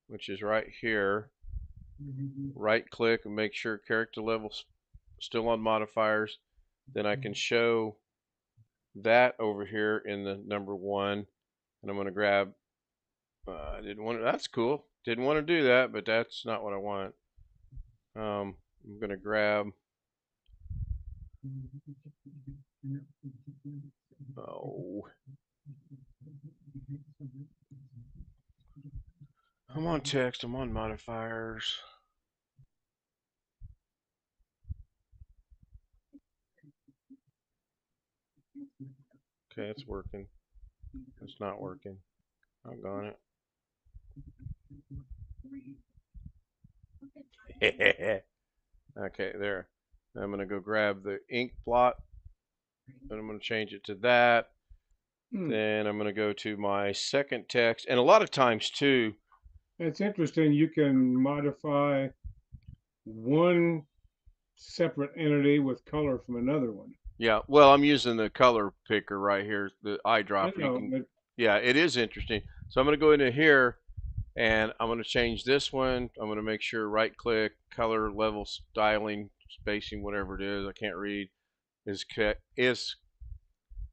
which is right here. Right click and make sure character level's still on modifiers. Then I can show that over here in the number 1. And I'm going to grab, I didn't want to, that's cool. Didn't want to do that, but that's not what I want. I'm going to grab, oh, I'm on text, I'm on modifiers. Okay, it's working. It's not working. I'm on it. Okay, there. I'm going to go grab the ink blot and I'm going to change it to that. Then I'm going to go to my second text. And a lot of times too, It's interesting. You can modify one separate entity with color from another one. yeah, well, I'm using the color picker right here, the eyedropper. I know, but Yeah, it is interesting. So I'm going to go into here and I'm going to change this one. I'm going to make sure right click, color, level, styling, spacing, whatever it is, I can't read, is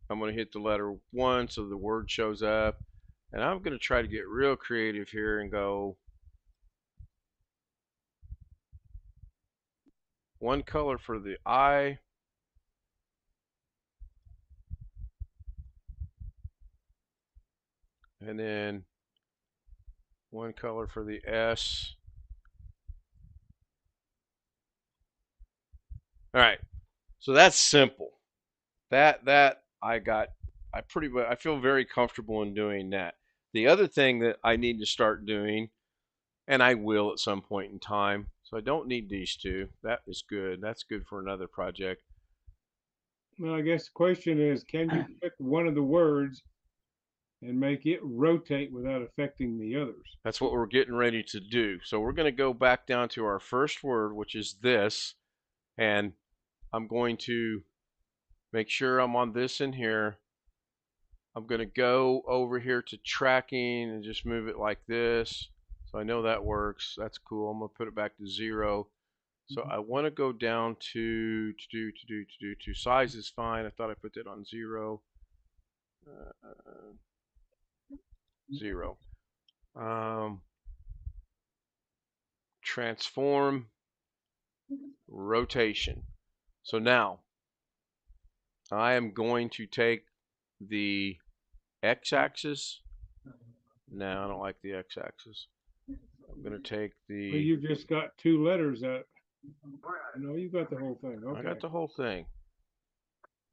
I'm going to hit the letter 1 so the word shows up. And I'm going to try to get real creative here and go one color for the I. And then one color for the S. All right. So that's simple. That I feel very comfortable in doing that. The other thing that I need to start doing, and I will at some point in time, so I don't need these two. That is good. That's good for another project. well, I guess the question is, can you pick one of the words and make it rotate without affecting the others? That's what we're getting ready to do. So we're going to go back down to our first word, which is this, and I'm going to make sure I'm on this in here. I'm going to go over here to tracking and just move it like this. So I know that works. That's cool. I'm going to put it back to 0. So I want to go down to size is fine. I thought I put that on 0. 0. Transform, rotation. So now I am going to take the x-axis. No, I don't like the x-axis. I'm going to take the... Well, you just got 2 letters that... No, you got the whole thing. Okay. I got the whole thing.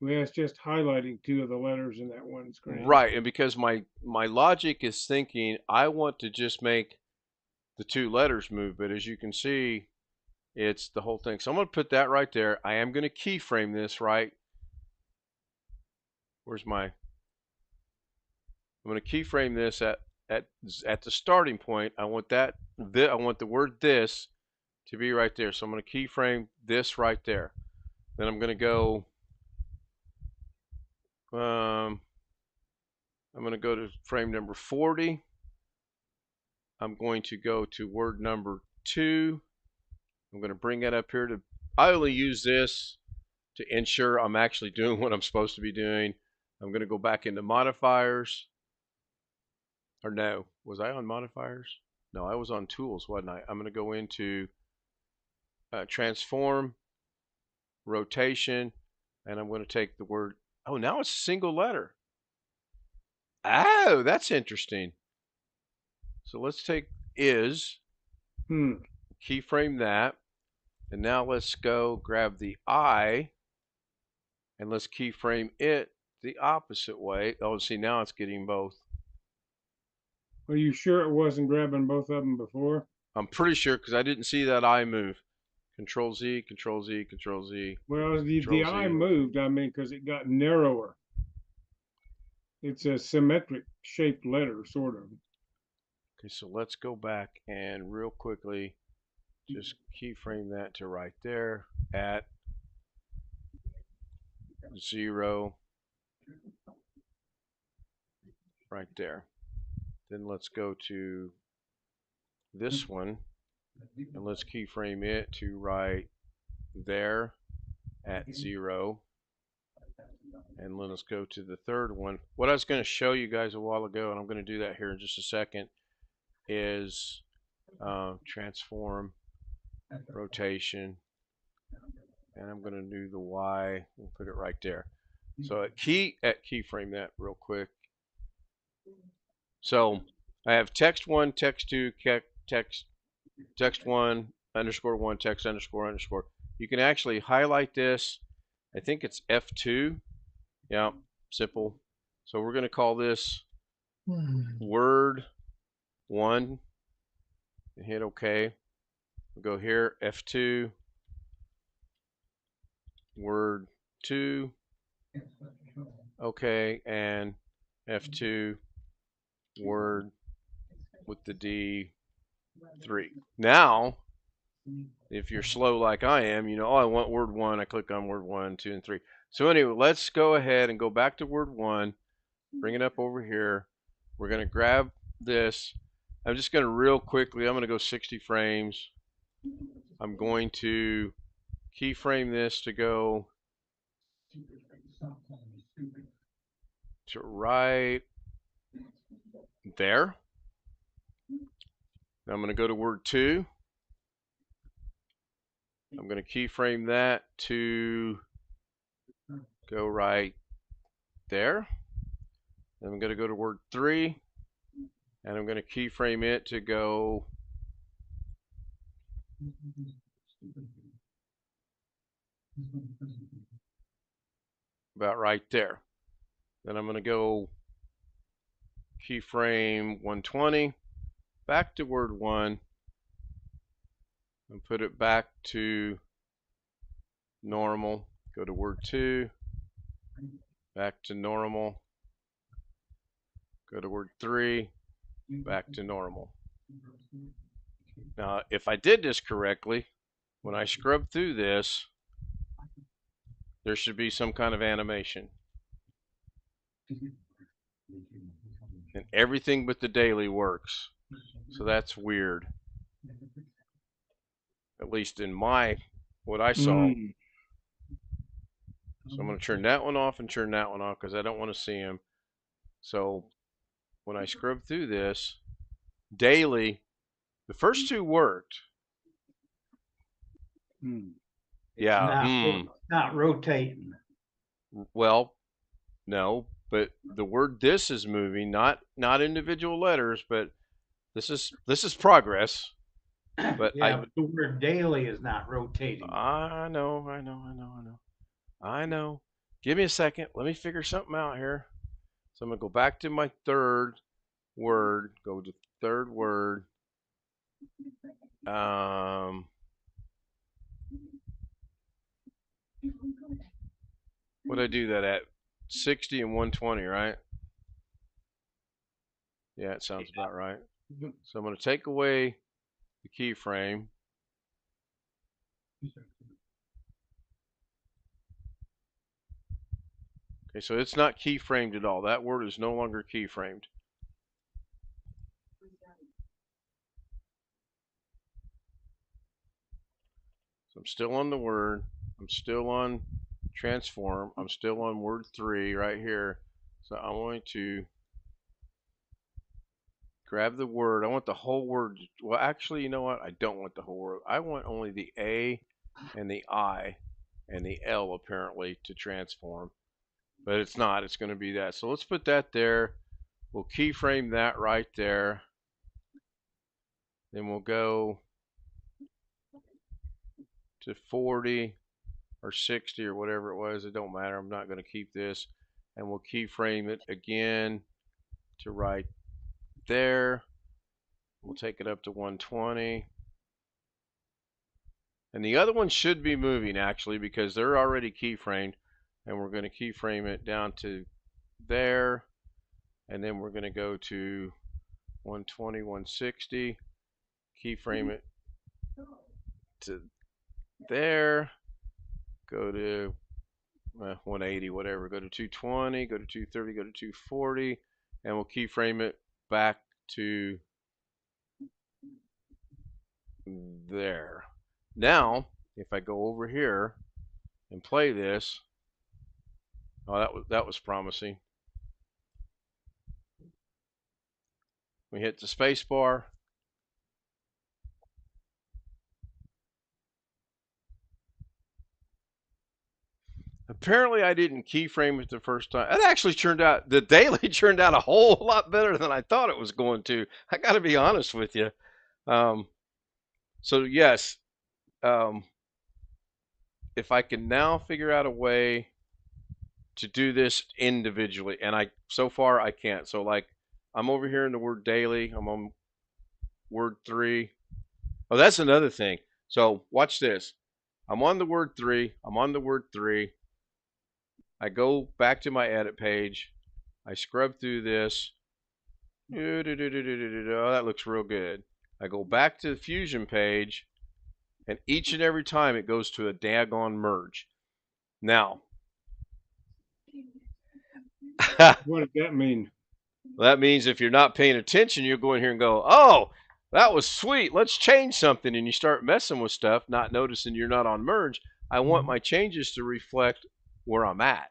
Well, it's just highlighting 2 of the letters in that one screen. Right, and because my logic is thinking I want to just make the 2 letters move, but as you can see, it's the whole thing. So I'm going to put that right there. I am going to keyframe this, right? Where's my... I'm going to keyframe this at the starting point. I want I want the word this to be right there. So I'm going to keyframe this right there. Then I'm going to go... I'm going to go to frame number 40. I'm going to go to word number 2. I'm going to bring that up here to I only use this to ensure I'm actually doing what I'm supposed to be doing. I'm going to go back into modifiers. Or no, was I on modifiers? No, I was on tools, wasn't I? I'm going to go into transform, rotation, and I'm going to take the word. Oh, now it's a single letter. Oh, that's interesting. So let's take is, keyframe that, and now let's go grab the I, and let's keyframe it the opposite way. Oh, see, now it's getting both. Are you sure it wasn't grabbing both of them before? I'm pretty sure because I didn't see that I move. Control Z, Control Z, Control Z. Well, the Control eye Z. moved, I mean, because it got narrower. It's a symmetric shaped letter, sort of. Okay, so let's go back and real quickly just keyframe that to right there at 0. Right there. Then let's go to this one and let's keyframe it to right there at 0. And then let's go to the third one. What I was going to show you guys a while ago, and I'm going to do that here in just a second, is transform, rotation, and I'm going to do the Y and put it right there. So at keyframe that real quick. So I have text 1, text 2, text 1, underscore 1, text underscore underscore. You can actually highlight this. I think it's F2. Yeah, simple. So we're going to call this word 1 and hit OK. We'll go here, F2, word 2, OK, and F2, word with the D3. Now, if you're slow like I am, you know, oh, I want word 1. I click on word 1, 2, and 3. So anyway, let's go ahead and go back to word 1, bring it up over here. We're going to grab this. I'm just going to real quickly, I'm going to go 60 frames. I'm going to keyframe this to go to right there. Now I'm going to go to word 2. I'm going to keyframe that to go right there. Then I'm going to go to word 3, and I'm going to keyframe it to go about right there. Then I'm going to go keyframe 120, back to word 1, and put it back to normal. Go to word 2, back to normal. Go to word 3, back to normal. Now, if I did this correctly, when I scrub through this, there should be some kind of animation. And everything but the daily works. So that's weird. At least in what I saw. So I'm going to turn that one off and turn that one off because I don't want to see them. So when I scrub through this, daily, the first 2 worked. Yeah. Not rotating. Well, no, but the word this is moving, not individual letters, but this is progress. But yeah, but the word daily is not rotating. I know. Give me a second. Let me figure something out here. So I'm going to go back to my third word. Go to third word. What did I do that at? 60 and 120, right? Yeah, it sounds about right. So I'm going to take away the keyframe. Okay, so it's not keyframed at all. That word is no longer keyframed. So I'm still on the word. I'm still on transform. I'm still on word 3 right here. So I'm going to grab the word. I want the whole word. Well, actually, you know what? I don't want the whole word. I want only the A and the I and the L apparently to transform. But it's not. It's going to be that. So let's put that there. We'll keyframe that right there. Then we'll go to 40 or 60 or whatever it was. It don't matter. I'm not going to keep this. And we'll keyframe it again to right there. We'll take it up to 120. And the other one should be moving actually because they're already keyframed. And we're going to keyframe it down to there. And then we're going to go to 120, 160. Keyframe it to there. Go to 180, whatever. Go to 220, go to 230, go to 240. And we'll keyframe it back to there. Now, if I go over here and play this, oh, that was promising. We hit the space bar. Apparently, I didn't keyframe it the first time. It actually turned out, the daily turned out a whole lot better than I thought it was going to. I got to be honest with you. So yes, if I can now figure out a way to do this individually, and so far I can't. So like I'm over here in the word daily. I'm on word 3. Oh, that's another thing. So watch this. I'm on the word 3. I'm on the word 3. I go back to my edit page. I scrub through this. Oh, that looks real good. I go back to the Fusion page, and each and every time it goes to a daggone merge. Now, What does that mean? that means if you're not paying attention, you'll go in here and go, oh, that was sweet. Let's change something. And you start messing with stuff, not noticing you're not on merge. I want my changes to reflect where I'm at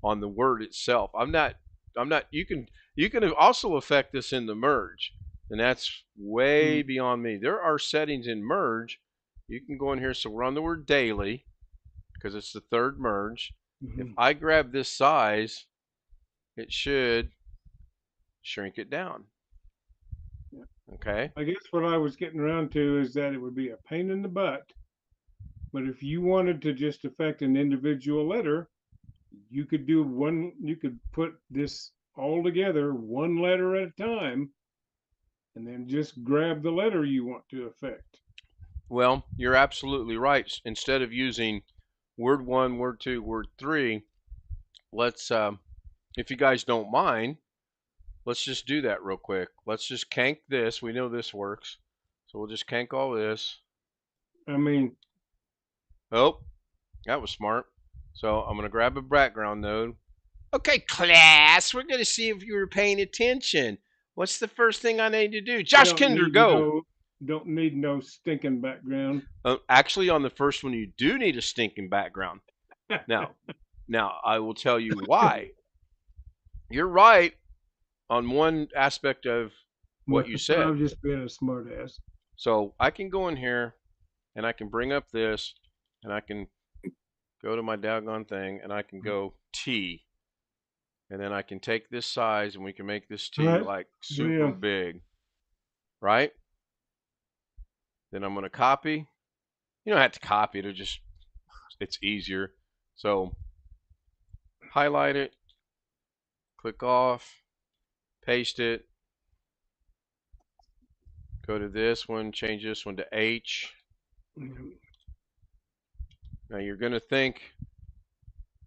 on the word itself. You can also affect this in the merge. And that's way beyond me. There are settings in merge. You can go in here. So we're on the word daily because it's the third merge. If I grab this size, it should shrink it down. Okay. I guess what I was getting around to is that it would be a pain in the butt. But if you wanted to just affect an individual letter, you could do one, you could put this all together, one letter at a time, and then just grab the letter you want to affect. Well, you're absolutely right. Instead of using word 1, word 2, word 3, let's, if you guys don't mind, let's just do that real quick. Let's just kank this. We know this works. So we'll just kank all this. I mean, oh, that was smart. So I'm going to grab a background node. Okay, class, we're going to see if you were paying attention. What's the first thing I need to do? Josh Kinder, go. Don't need no stinking background. Actually, on the first one, you do need a stinking background. Now, I will tell you why. You're right on one aspect of what you said. I'm just being a smart ass. So I can go in here and I can bring up this and I can go to my doggone thing and I can go T. And then I can take this size and we can make this T like super big. Right? Then I'm going to copy. You don't have to copy it. It's easier. So highlight it. Click off. Paste it. Go to this one. Change this one to H. Now you're going to think,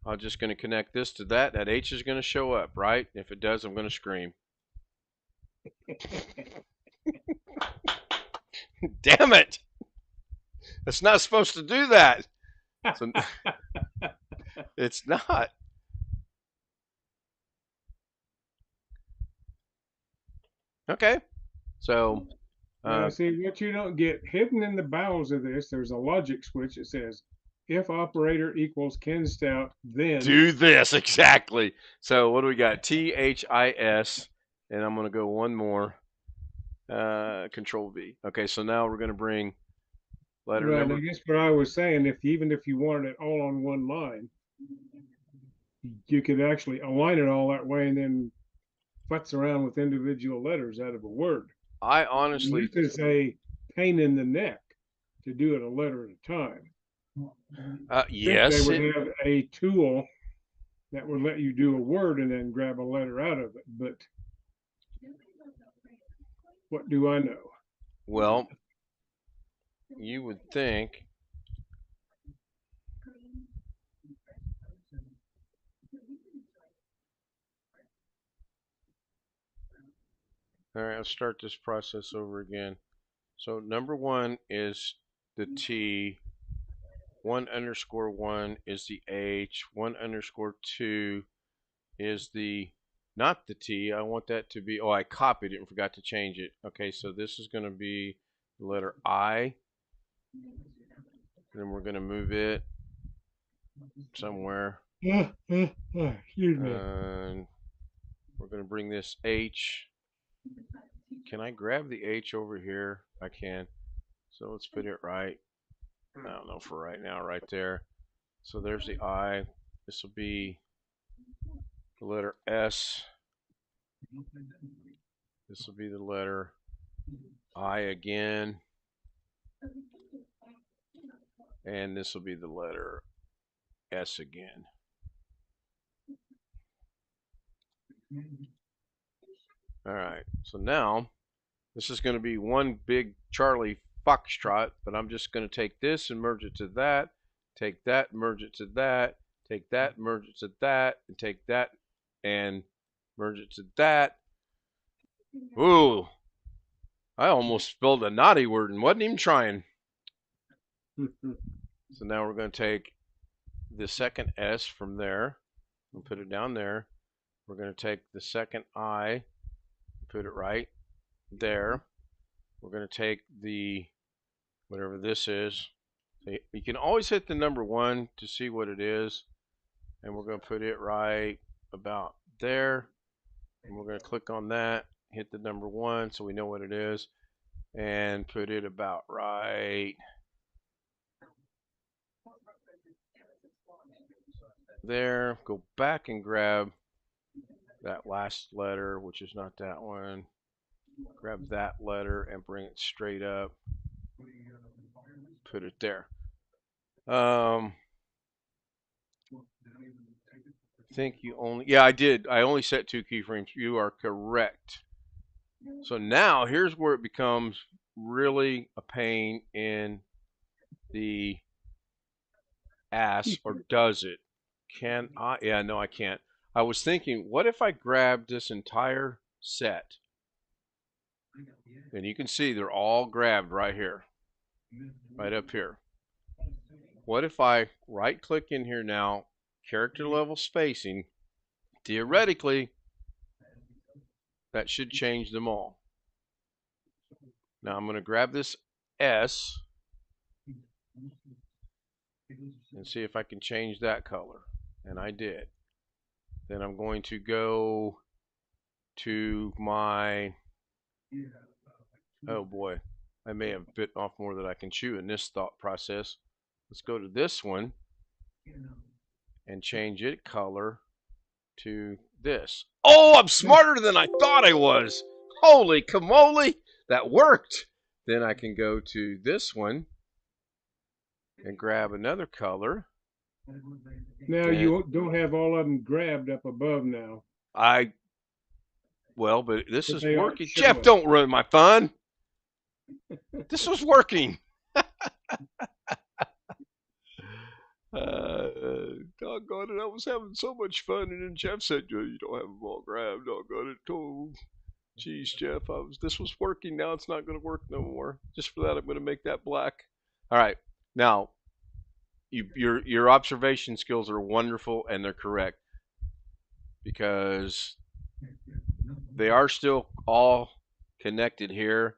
I'm just going to connect this to that. That H is going to show up, right? If it does, I'm going to scream. Damn it! It's not supposed to do that. So, it's not. Okay. So Now, Uh, see, what you don't get hidden in the bowels of this, there's a logic switch that says, if operator equals Ken Stout, then do this exactly. So what do we got? THIS, and I'm going to go one more. Control V. Okay, so now we're going to bring letter right. number. I guess what I was saying, even if you wanted it all on one line, you could actually align it all that way and then futz around with individual letters out of a word. I And honestly, this is a pain in the neck to do it a letter at a time. I think they yes, would it, have a tool that would let you do a word and then grab a letter out of it, but what do I know? well, you would think. All right, I'll start this process over again. So number one is the T, 1_1 is the H, 1_2 is the, not the T. I want that to be, oh, I copied it and forgot to change it. Okay, so this is going to be the letter I. Then we're going to move it somewhere. Excuse me. And we're going to bring this H. Can I grab the H over here? I can. So let's put it right. I don't know for right now, right there. So there's the I. This will be the letter S. This will be the letter I again. And this will be the letter S again. All right, so now this is going to be one big Charlie Foxtrot, but I'm just going to take this and merge it to that, take that, merge it to that, take that, merge it to that, and take that and merge it to that. Ooh, I almost spelled a naughty word and wasn't even trying. So now we're going to take the second S from there and put it down there. We're going to take the second I, put it right there. We're going to take the, whatever this is. You can always hit the number 1 to see what it is. And we're going to put it right about there. And we're going to click on that, hit the number 1 so we know what it is. And put it about right there. Go back and grab that last letter, which is not that one. Grab that letter and bring it straight up. Put it there. I think you only, yeah, I did. I only set 2 keyframes. You are correct. So now here's where it becomes really a pain in the ass, or does it? Can I? Yeah, no, I can't. I was thinking, what if I grabbed this entire set? And you can see they're all grabbed right here, right up here. What if I right click in here now, character level spacing, theoretically, that should change them all. Now I'm going to grab this S and see if I can change that color. And I did. Then I'm going to go to my, oh boy, I may have bitten off more than I can chew in this thought process. Let's go to this one and change it color to this. Oh, I'm smarter than I thought I was. Holy camole, that worked. Then I can go to this one and grab another color. Now And you don't have all of them grabbed up above now. Well, but this But is they aren't working. Jeff, showing. don't ruin my fun. This was working. Doggone it, I was having so much fun, and then Jeff said, you don't have them all grabbed. Doggone it. Oh, geez, Jeff, this was working. Now it's not going to work no more. Just for that, I'm going to make that black. All right, now, your observation skills are wonderful, and they're correct, because they are still all connected here.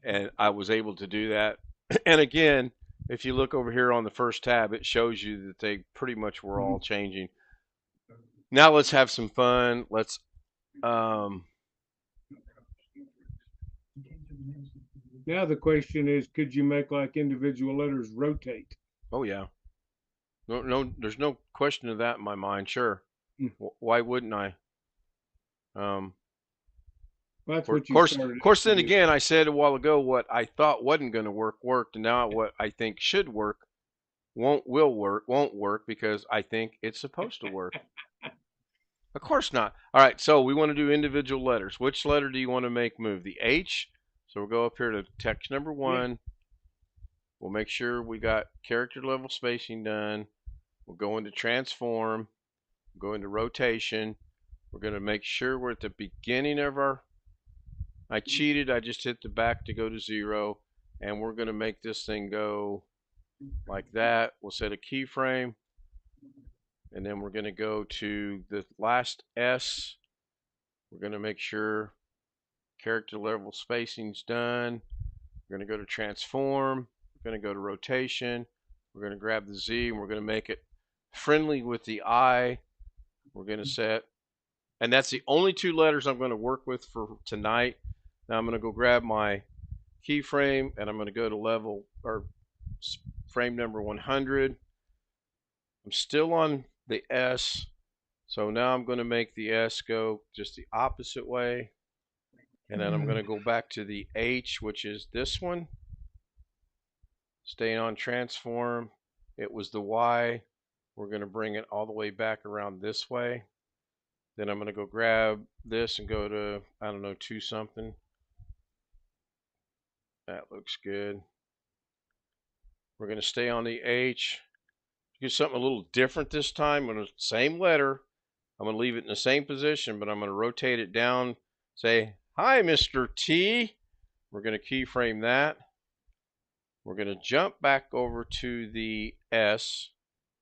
and I was able to do that. And again, if you look over here on the first tab, it shows you that they pretty much were all changing. Now let's have some fun. Let's Now the question is, could you make like individual letters rotate? oh yeah. No, there's no question of that in my mind. Sure. Why wouldn't I? Well, that's Of what you course, started. then again, I said a while ago what I thought wasn't going to work worked, and now what I think should work won't work because I think it's supposed to work. Of course not. All right, so we want to do individual letters. Which letter do you want to make move? The H. So we'll go up here to text number 1. Yeah. We'll make sure we got character level spacing done. We'll go into transform, go into rotation. We're going to make sure we're at the beginning of our, I cheated, I just hit the back to go to 0, and we're going to make this thing go like that. We'll set a keyframe, and then we're going to go to the last S. We're going to make sure character level spacing's done. We're going to go to transform. We're going to go to rotation. We're going to grab the Z, and we're going to make it friendly with the I. We're going to set, and that's the only 2 letters I'm going to work with for tonight. Now I'm going to go grab my keyframe, and I'm going to go to level or frame number 100. I'm still on the S, so now I'm going to make the S go just the opposite way, and then I'm going to go back to the H, which is this one. Staying on transform, it was the Y. We're going to bring it all the way back around this way. Then I'm going to go grab this and go to, I don't know, 2 something. That looks good. We're going to stay on the H. Do something a little different this time. On the same letter, I'm going to leave it in the same position, but I'm going to rotate it down. Say, hi, Mr. T. We're going to keyframe that. We're going to jump back over to the S,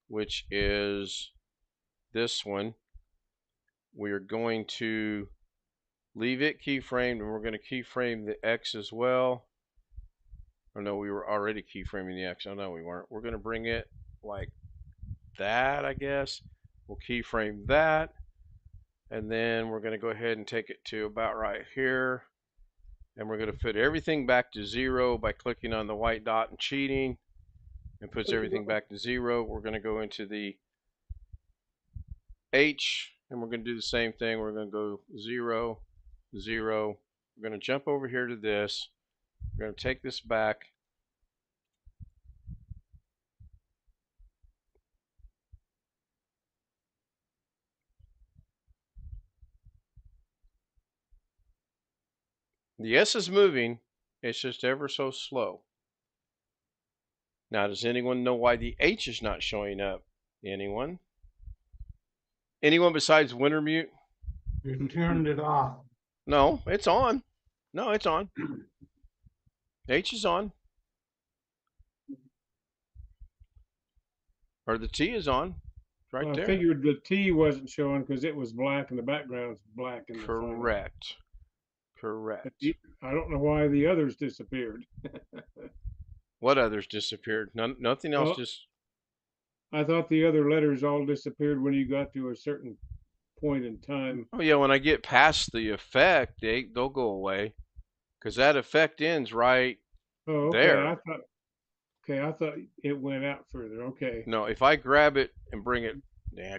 which is this one. We are going to leave it keyframed, and we're going to keyframe the X as well. Oh no, we were already keyframing the X. Oh no, we weren't. We're going to bring it like that, I guess. We'll keyframe that, and then we're going to go ahead and take it to about right here, and we're going to put everything back to 0 by clicking on the white dot and cheating, and puts everything back to 0. We're going to go into the H, and we're going to do the same thing. We're going to go 0, 0. We're going to jump over here to this. We're going to take this back. The S is moving. It's just ever so slow. Now, does anyone know why the H is not showing up? Anyone? Anyone besides Wintermute? You turned it off. No, it's on. No, it's on. H is on. Or the T is on. Right Well, there. I figured the T wasn't showing because it was black and the background's black in the final. Correct. Correct. I don't know why the others disappeared. What others disappeared? Nothing else. Well, just. I thought the other letters all disappeared when you got to a certain point in time. Oh yeah, when I get past the effect, they'll go away, because that effect ends right Oh, okay. there. I thought it went out further. Okay. No, if I grab it and bring it,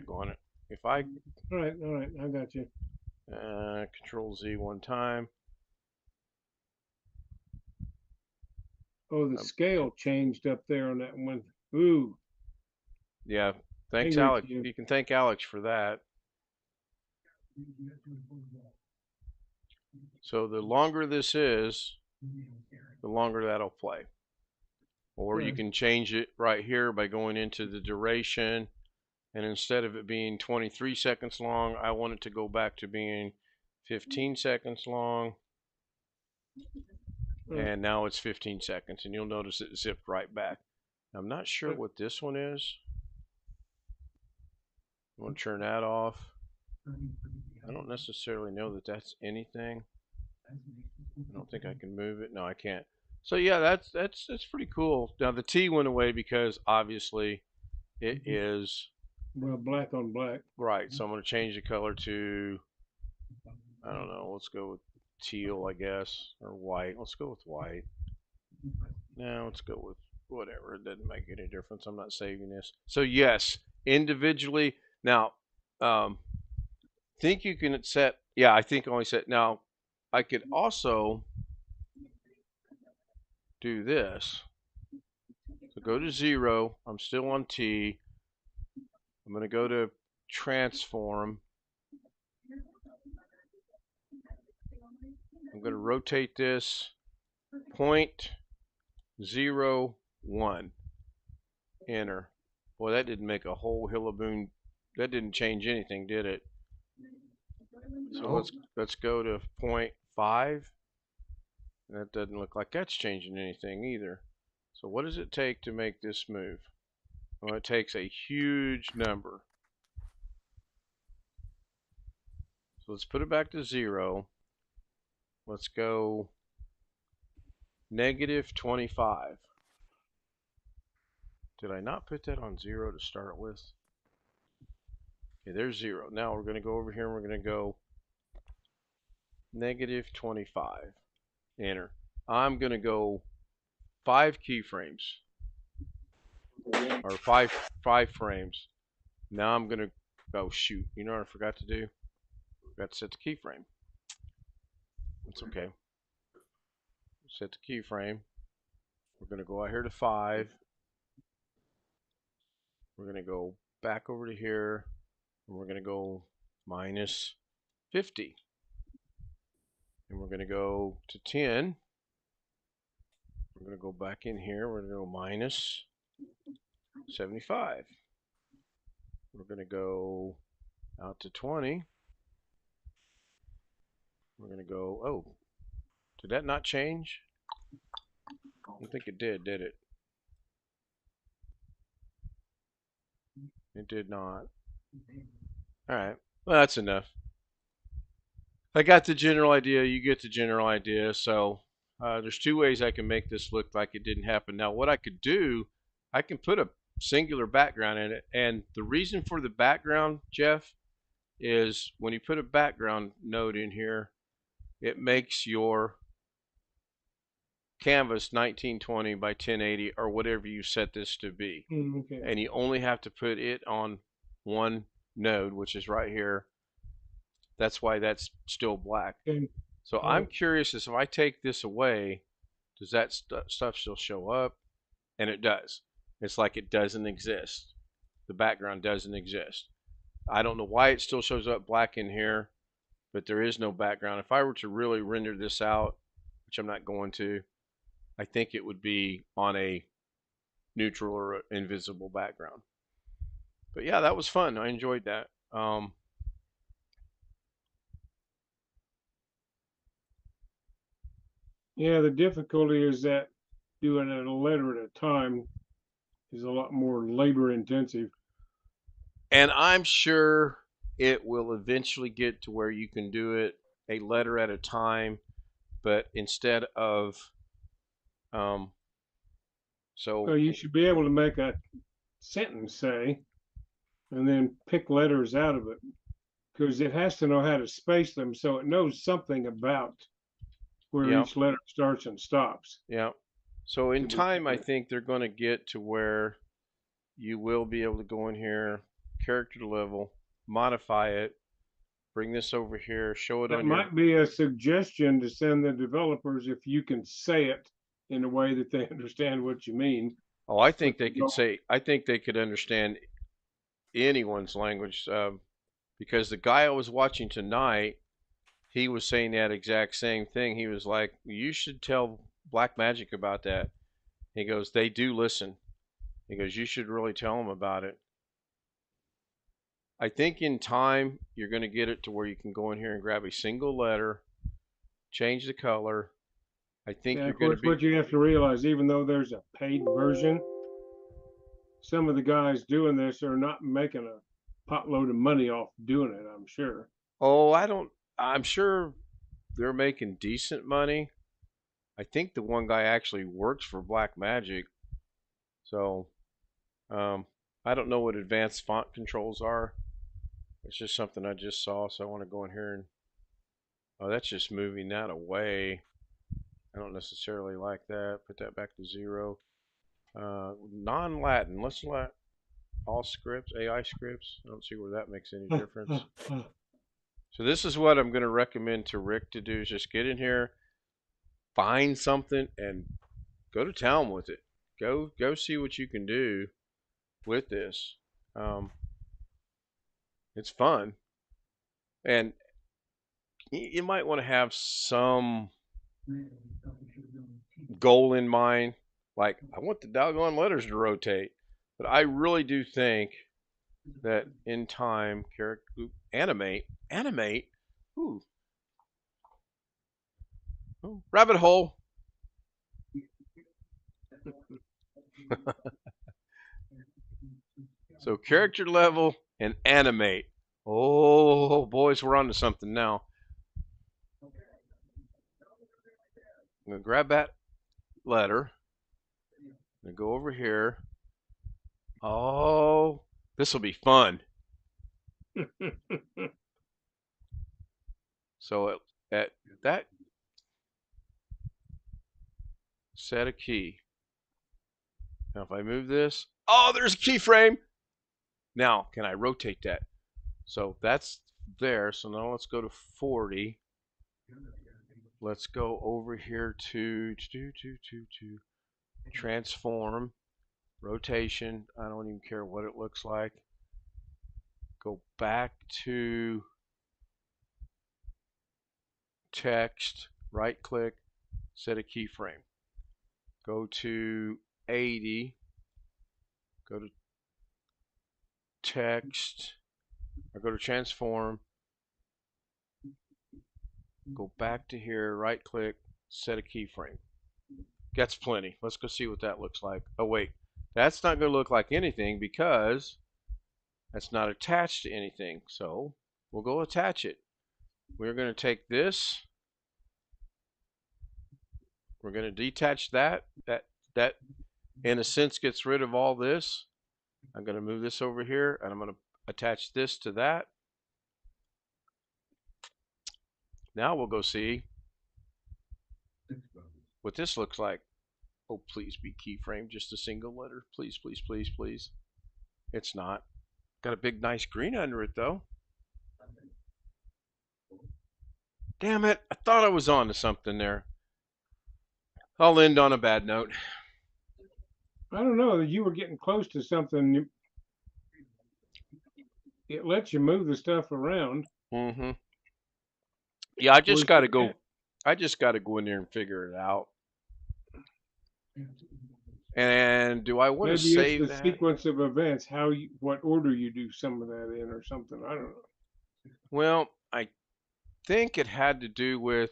on it. If I. All right, I got you. Control Z one time. Oh, the scale changed up there on that one. Ooh. Yeah, thanks, Alex. You can thank Alex for that. So the longer this is, the longer that'll play. Or you can change it right here by going into the duration, and instead of it being 23 seconds long, I want it to go back to being 15 seconds long. And now it's 15 seconds, and you'll notice it zipped right back. I'm not sure what this one is. I'm going to turn that off. I don't necessarily know that that's anything. I don't think I can move it. No, I can't. So yeah, that's pretty cool. Now the T went away because obviously it is Well, black on black. right. So I'm going to change the color to, I don't know. Let's go with teal, I guess, or white. Let's go with white. Now let's go with whatever. It doesn't make any difference. I'm not saving this. So yes, individually. Now, think you can set. Yeah, I think I only set. Now, I could also do this. So go to 0. I'm still on T. I'm going to go to transform. I'm going to rotate this 0.01. Enter. Boy, that didn't make a whole hillaboon. That didn't change anything, did it? So let's go to 0.5. That doesn't look like that's changing anything either. So what does it take to make this move? Well, it takes a huge number. So let's put it back to 0. Let's go -25. Did I not put that on 0 to start with? Okay, there's 0. Now we're going to go over here and we're going to go -25. Enter. I'm going to go 5 keyframes. Or five frames. Now I'm going to, oh shoot, you know what I forgot to do? Forgot to set the keyframe. It's okay. Set the keyframe. We're going to go out here to 5. We're going to go back over to here. And we're going to go -50. And we're going to go to 10. We're going to go back in here. We're going to go -75. We're going to go out to 20. We're going to go, oh, did that not change? I don't think it did it? It did not. Alright, well that's enough. I got the general idea, you get the general idea, so there's 2 ways I can make this look like it didn't happen. Now what I could do, I can put a singular background in it, and the reason for the background, Jeff, is when you put a background node in here, it makes your canvas 1920 by 1080 or whatever you set this to be. Okay. And you only have to put it on one node, which is right here. That's why that's still black. Okay. So I'm curious as if I take this away, does that stuff still show up? And it does. It's like it doesn't exist. The background doesn't exist. I don't know why it still shows up black in here, but there is no background. If I were to really render this out, which I'm not going to, I think it would be on a neutral or invisible background. But yeah, that was fun. I enjoyed that. Yeah, the difficulty is that doing it a letter at a time is a lot more labor intensive. And I'm sure it will eventually get to where you can do it a letter at a time, but instead of So you should be able to make a sentence, say, and then pick letters out of it, because it has to know how to space them so it knows something about where Yep. each letter starts and stops. Yeah. So in time, I think they're going to get to where you will be able to go in here, character level, modify it, bring this over here, show it That on might be a suggestion to send the developers if you can say it in a way that they understand what you mean. Oh, I think they could say. I think they could understand anyone's language, because the guy I was watching tonight, he was saying that exact same thing. He was like, "You should tell Black Magic about that." He goes, "They do listen." He goes, "You should really tell them about it." I think in time you're going to get it to where you can go in here and grab a single letter, change the color. I think Yeah, you're of going to course, be. what you have to realize, even though there's a paid version, some of the guys doing this are not making a potload of money off doing it, I'm sure. Oh, I don't. I'm sure they're making decent money. I think the one guy actually works for Black Magic. So I don't know what advanced font controls are. It's just something I just saw, so I want to go in here and, oh, that's just moving that away. I don't necessarily like that. Put that back to 0. Non-Latin. Let's let all scripts, AI scripts. I don't see where that makes any difference. So this is what I'm going to recommend to Rick to do, is just get in here, find something, and go to town with it. Go see what you can do with this. It's fun. And you might want to have some goal in mind. Like, I want the doggone letters to rotate. But I really do think that in time, animate, ooh, rabbit hole. So character level and animate. Oh, boys, we're on to something now. I'm going to grab that letter. I'm going to go over here. Oh, this will be fun. So at that, set a key. Now if I move this, oh, there's a keyframe. Now, can I rotate that? So that's there. So now let's go to 40. Let's go over here to transform, rotation. I don't even care what it looks like. Go back to text, right click, set a keyframe. Go to 80, go to text, or go to transform, go back to here, right click, set a keyframe. That's plenty. Let's go see what that looks like. Oh wait, that's not going to look like anything because that's not attached to anything. So we'll go attach it. We're going to take this, we're going to detach that in a sense gets rid of all this. I'm going to move this over here and I'm going to attach this to that. Now we'll go see what this looks like. Oh, please be keyframe, just a single letter. Please, please, please, please. It's not. Got a big nice green under it though. Damn it, I thought I was on to something there. I'll end on a bad note. I don't know, you were getting close to something. It lets you move the stuff around. Mm-hmm. Yeah, I just got to go in there and figure it out. And do I want to Maybe save it's the that? sequence of events, what order you do some of that in or something. I don't know. Well, I think it had to do with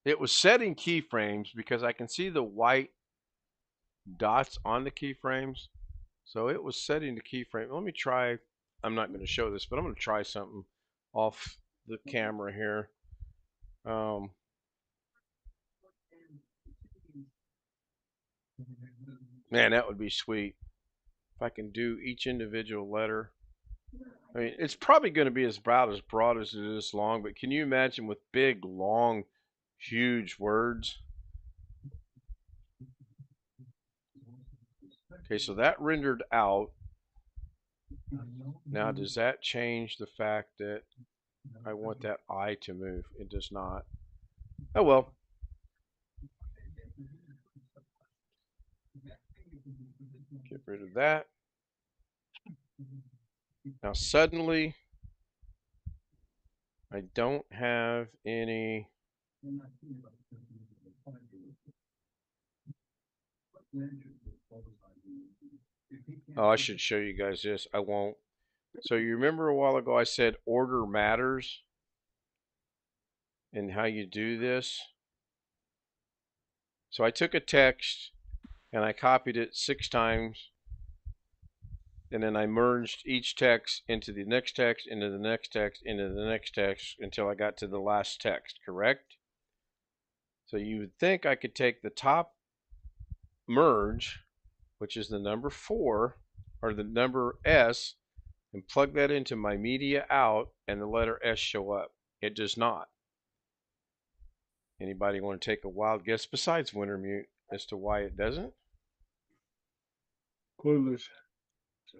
it was setting keyframes because I can see the white dots on the keyframes. So it was setting the keyframe. Let me try. I'm not going to show this, but I'm going to try something off the camera here. Man, that would be sweet if I can do each individual letter. I mean, it's probably going to be about as broad as it is long, but can you imagine with big, long, huge words? Okay, so that rendered out. Now, does that change the fact that I want that I to move? It does not. Oh well. Get rid of that. Now suddenly, I don't have any. Oh, I should show you guys this. I won't. So you remember a while ago I said order matters and how you do this? So I took a text and I copied it 6 times, and then I merged each text into the next text, into the next text, into the next text until I got to the last text, correct? So you would think I could take the top merge, which is the number 4, or the number S, and plug that into my media out, and the letter S show up. It does not. Anybody want to take a wild guess besides Wintermute as to why it doesn't? Clueless. So,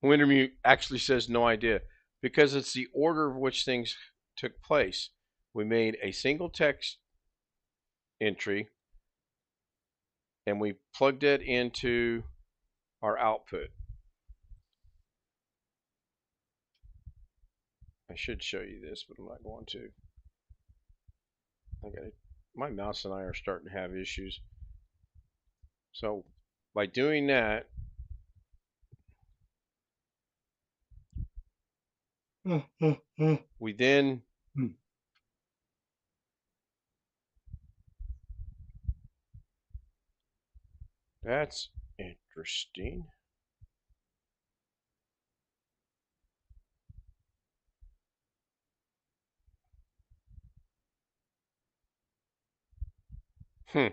Wintermute actually says no idea, because it's the order of which things took place. We made a single text entry and we plugged it into our output. I should show you this, but I'm not going to. My mouse and I are starting to have issues. So by doing that, we then that's interesting. I'm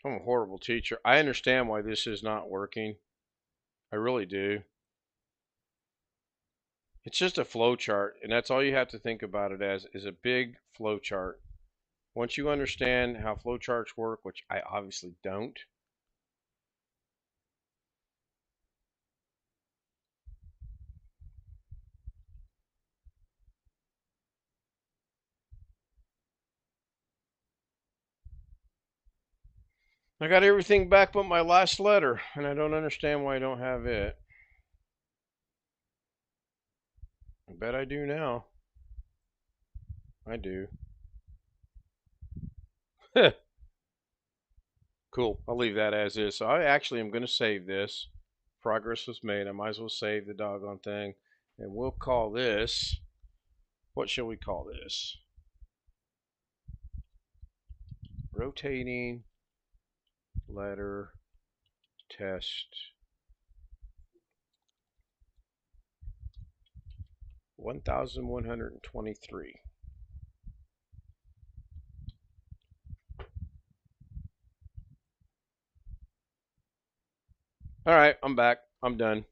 a horrible teacher. I understand why this is not working. I really do. It's just a flow chart, and that's all you have to think about it as, is a big flow chart. Once you understand how flow charts work, which I obviously don't, I got everything back but my last letter, and I don't understand why I don't have it. I bet I do now. I do. Cool. I'll leave that as is. So I actually am going to save this. Progress was made. I might as well save the doggone thing. And we'll call this, what shall we call this? Rotating letter test 1123. All right, I'm back. I'm done.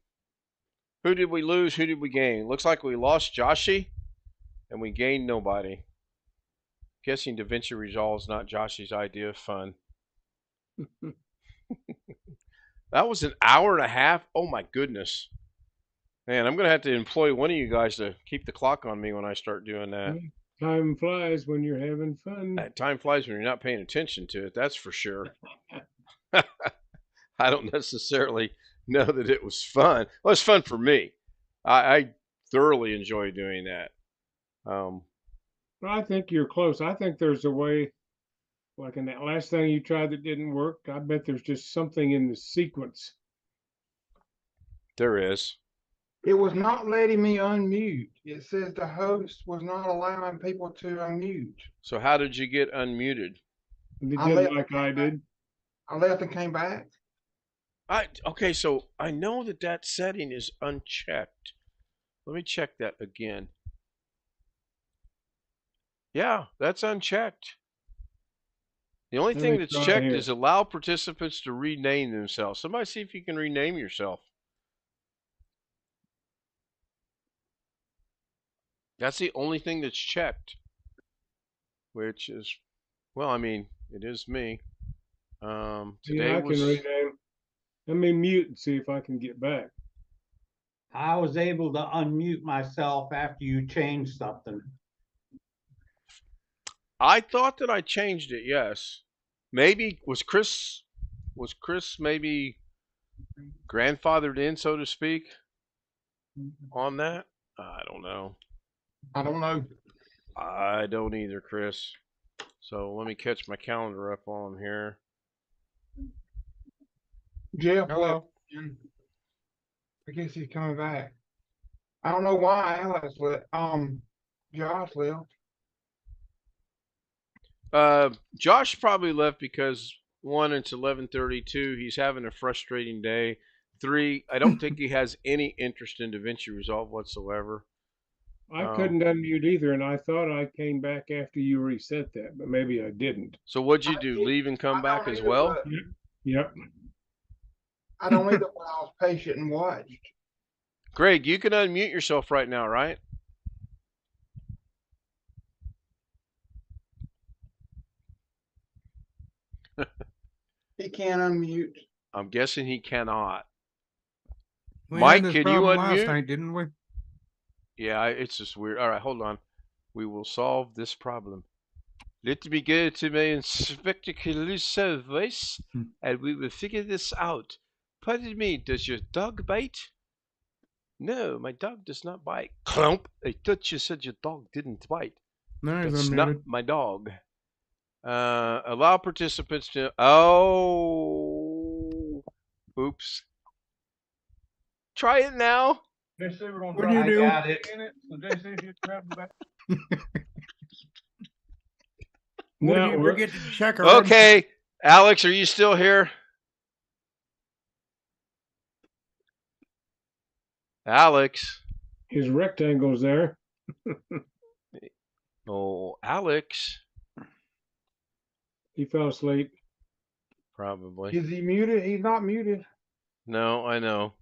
Who did we lose? Who did we gain? Looks like we lost Joshy and we gained nobody. Guessing DaVinci Resolve is not Joshy's idea of fun. That was an hour and a half. Oh my goodness. Man, I'm going to have to employ one of you guys to keep the clock on me when I start doing that. time flies when you're having fun. Time flies when you're not paying attention to it, that's for sure. I don't necessarily know that it was fun. Well, it's fun for me. I thoroughly enjoy doing that. I think you're close. I think there's a way, like in that last thing you tried that didn't work, I bet there's just something in the sequence. There is. It was not letting me unmute. It says the host was not allowing people to unmute. So how did you get unmuted? You I did left like I did. I left and came back. Okay, so I know that that setting is unchecked. Let me check that again. Yeah, that's unchecked. The only thing that's checked is allow participants to rename themselves. Somebody see if you can rename yourself. That's the only thing that's checked. Which is, well, I mean, it is me. Today I can rename. Let me mute and see if I can get back. I was able to unmute myself after you changed something. I thought that I changed it, yes. Maybe was Chris maybe grandfathered in, so to speak, on that? I don't know. I don't know. I don't either, Chris. So let me catch my calendar up on here. Jeff Hello. And I guess he's coming back. I don't know why Alex Josh left. Josh probably left because one, it's 11:32. He's having a frustrating day. 3, I don't think he has any interest in DaVinci Resolve whatsoever. I couldn't unmute either, and I thought I came back after you reset that, but maybe I didn't. So what'd you do? Leave and come back as well? Yep. I don't either, but I was patient and watched. Greg, you can unmute yourself right now, right? He can't unmute. I'm guessing he cannot. We Mike, had this can you problem last unmute? night, didn't we? Yeah, it's just weird. All right, hold on. We will solve this problem. Let me go to my spectacular service, and we will figure this out. Pardon me, does your dog bite? No, my dog does not bite. Clump. I thought you said your dog didn't bite. No, he's That's unmuted. not my dog. Allow participants to. Oh. Oops. Try it now. JC, we're gonna What do you do? I got it. in it. So JC, if you grab the back. What Now did you we're- forget to check her? Okay, Alex, are you still here? Alex. His rectangle's there. Oh, Alex. He fell asleep. Probably. Is he muted? He's not muted. No, I know.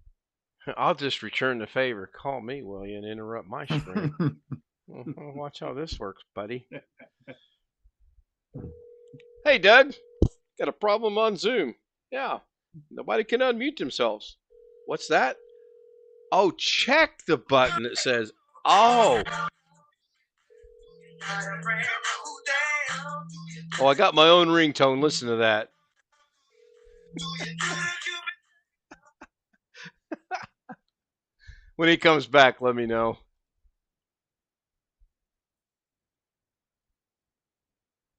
I'll just return the favor. Call me, will you, and interrupt my stream. Watch how this works, buddy. Hey, Doug. Got a problem on Zoom. Yeah. Nobody can unmute themselves. What's that? Oh, check the button that says, oh. Oh, I got my own ringtone. Listen to that. When he comes back, let me know.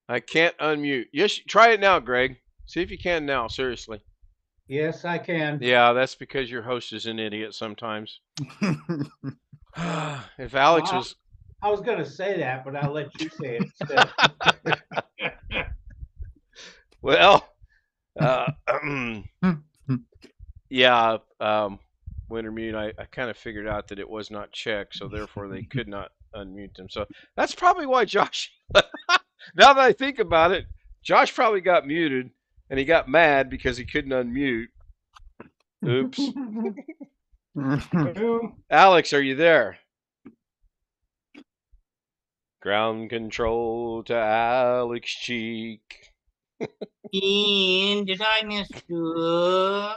I can't unmute. Yes, try it now, Greg. See if you can now, seriously. Yes, I can. Yeah, that's because your host is an idiot sometimes. If Alex was... I was going to say that, but I'll let you say it instead. Well, yeah, Wintermute, I kind of figured out that it was not checked, so therefore they could not unmute them. So that's probably why Josh, now that I think about it, Josh probably got muted, and he got mad because he couldn't unmute. Oops. Alex, are you there? Ground control to Alex Cheek. Ian, did I miss you?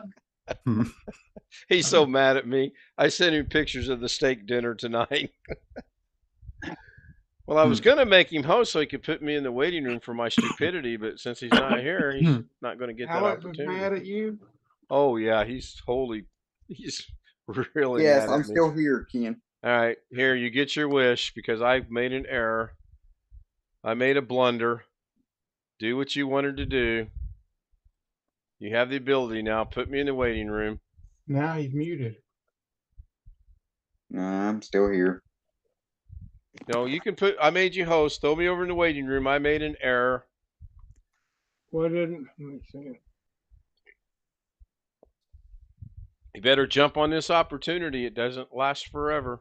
He's so mad at me. I sent him pictures of the steak dinner tonight. Well, I was going to make him host so he could put me in the waiting room for my stupidity, but since he's not here, he's not going to get that Alex was opportunity. mad at you. Oh, yeah, he's really Yes, mad I'm at me. still here, Ken. All right, here, you get your wish because I've made an error. I made a blunder. Do what you wanted to do. You have the ability now. Put me in the waiting room. Now he's muted. No, I'm still here. No, you can put, I made you host. Throw me over in the waiting room. I made an error. Why didn't? Let me see. You better jump on this opportunity. It doesn't last forever.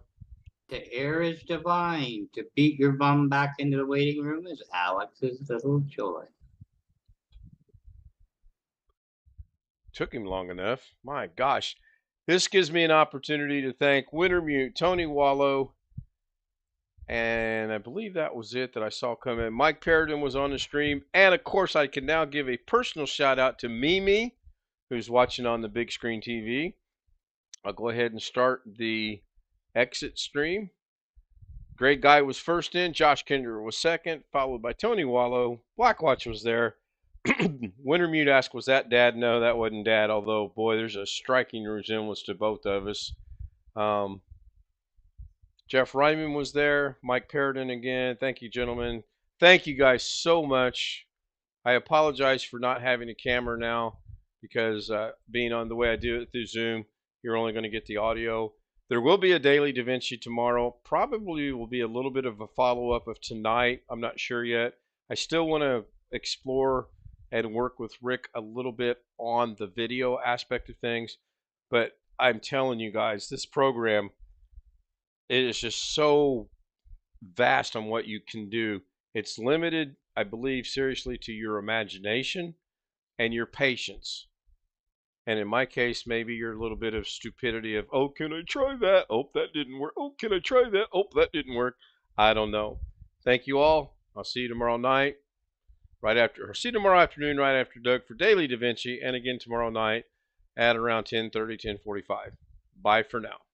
The air is divine. To beat your bum back into the waiting room is Alex's little joy. Took him long enough. My gosh. This gives me an opportunity to thank Wintermute, Tony Wallow, and I believe that was it that I saw come in. Mike Perrodin was on the stream. And, of course, I can now give a personal shout-out to Mimi, who's watching on the big screen TV. I'll go ahead and start the exit stream. Great Guy was first in. Josh Kinder was second, followed by Tony Wallow. Blackwatch was there. Wintermute asked, was that Dad? No, that wasn't Dad, although, boy, there's a striking resemblance to both of us. Jeff Ryman was there. Mike Perrodin again. Thank you, gentlemen. Thank you guys so much. I apologize for not having a camera now because being on the way I do it through Zoom, you're only going to get the audio. There will be a Daily Da Vinci tomorrow. Probably will be a little bit of a follow-up of tonight. I'm not sure yet. I still want to explore and work with Rick a little bit on the video aspect of things. But I'm telling you guys, this program, it is just so vast on what you can do. It's limited, I believe, seriously to your imagination and your patience. And in my case, maybe your little bit of stupidity of, oh, can I try that? Oh, that didn't work. Oh, can I try that? Oh, that didn't work. I don't know. Thank you all. I'll see you tomorrow night, see you tomorrow afternoon, right after Doug for Daily Da Vinci, and again tomorrow night at around 10:30, 10:45. Bye for now.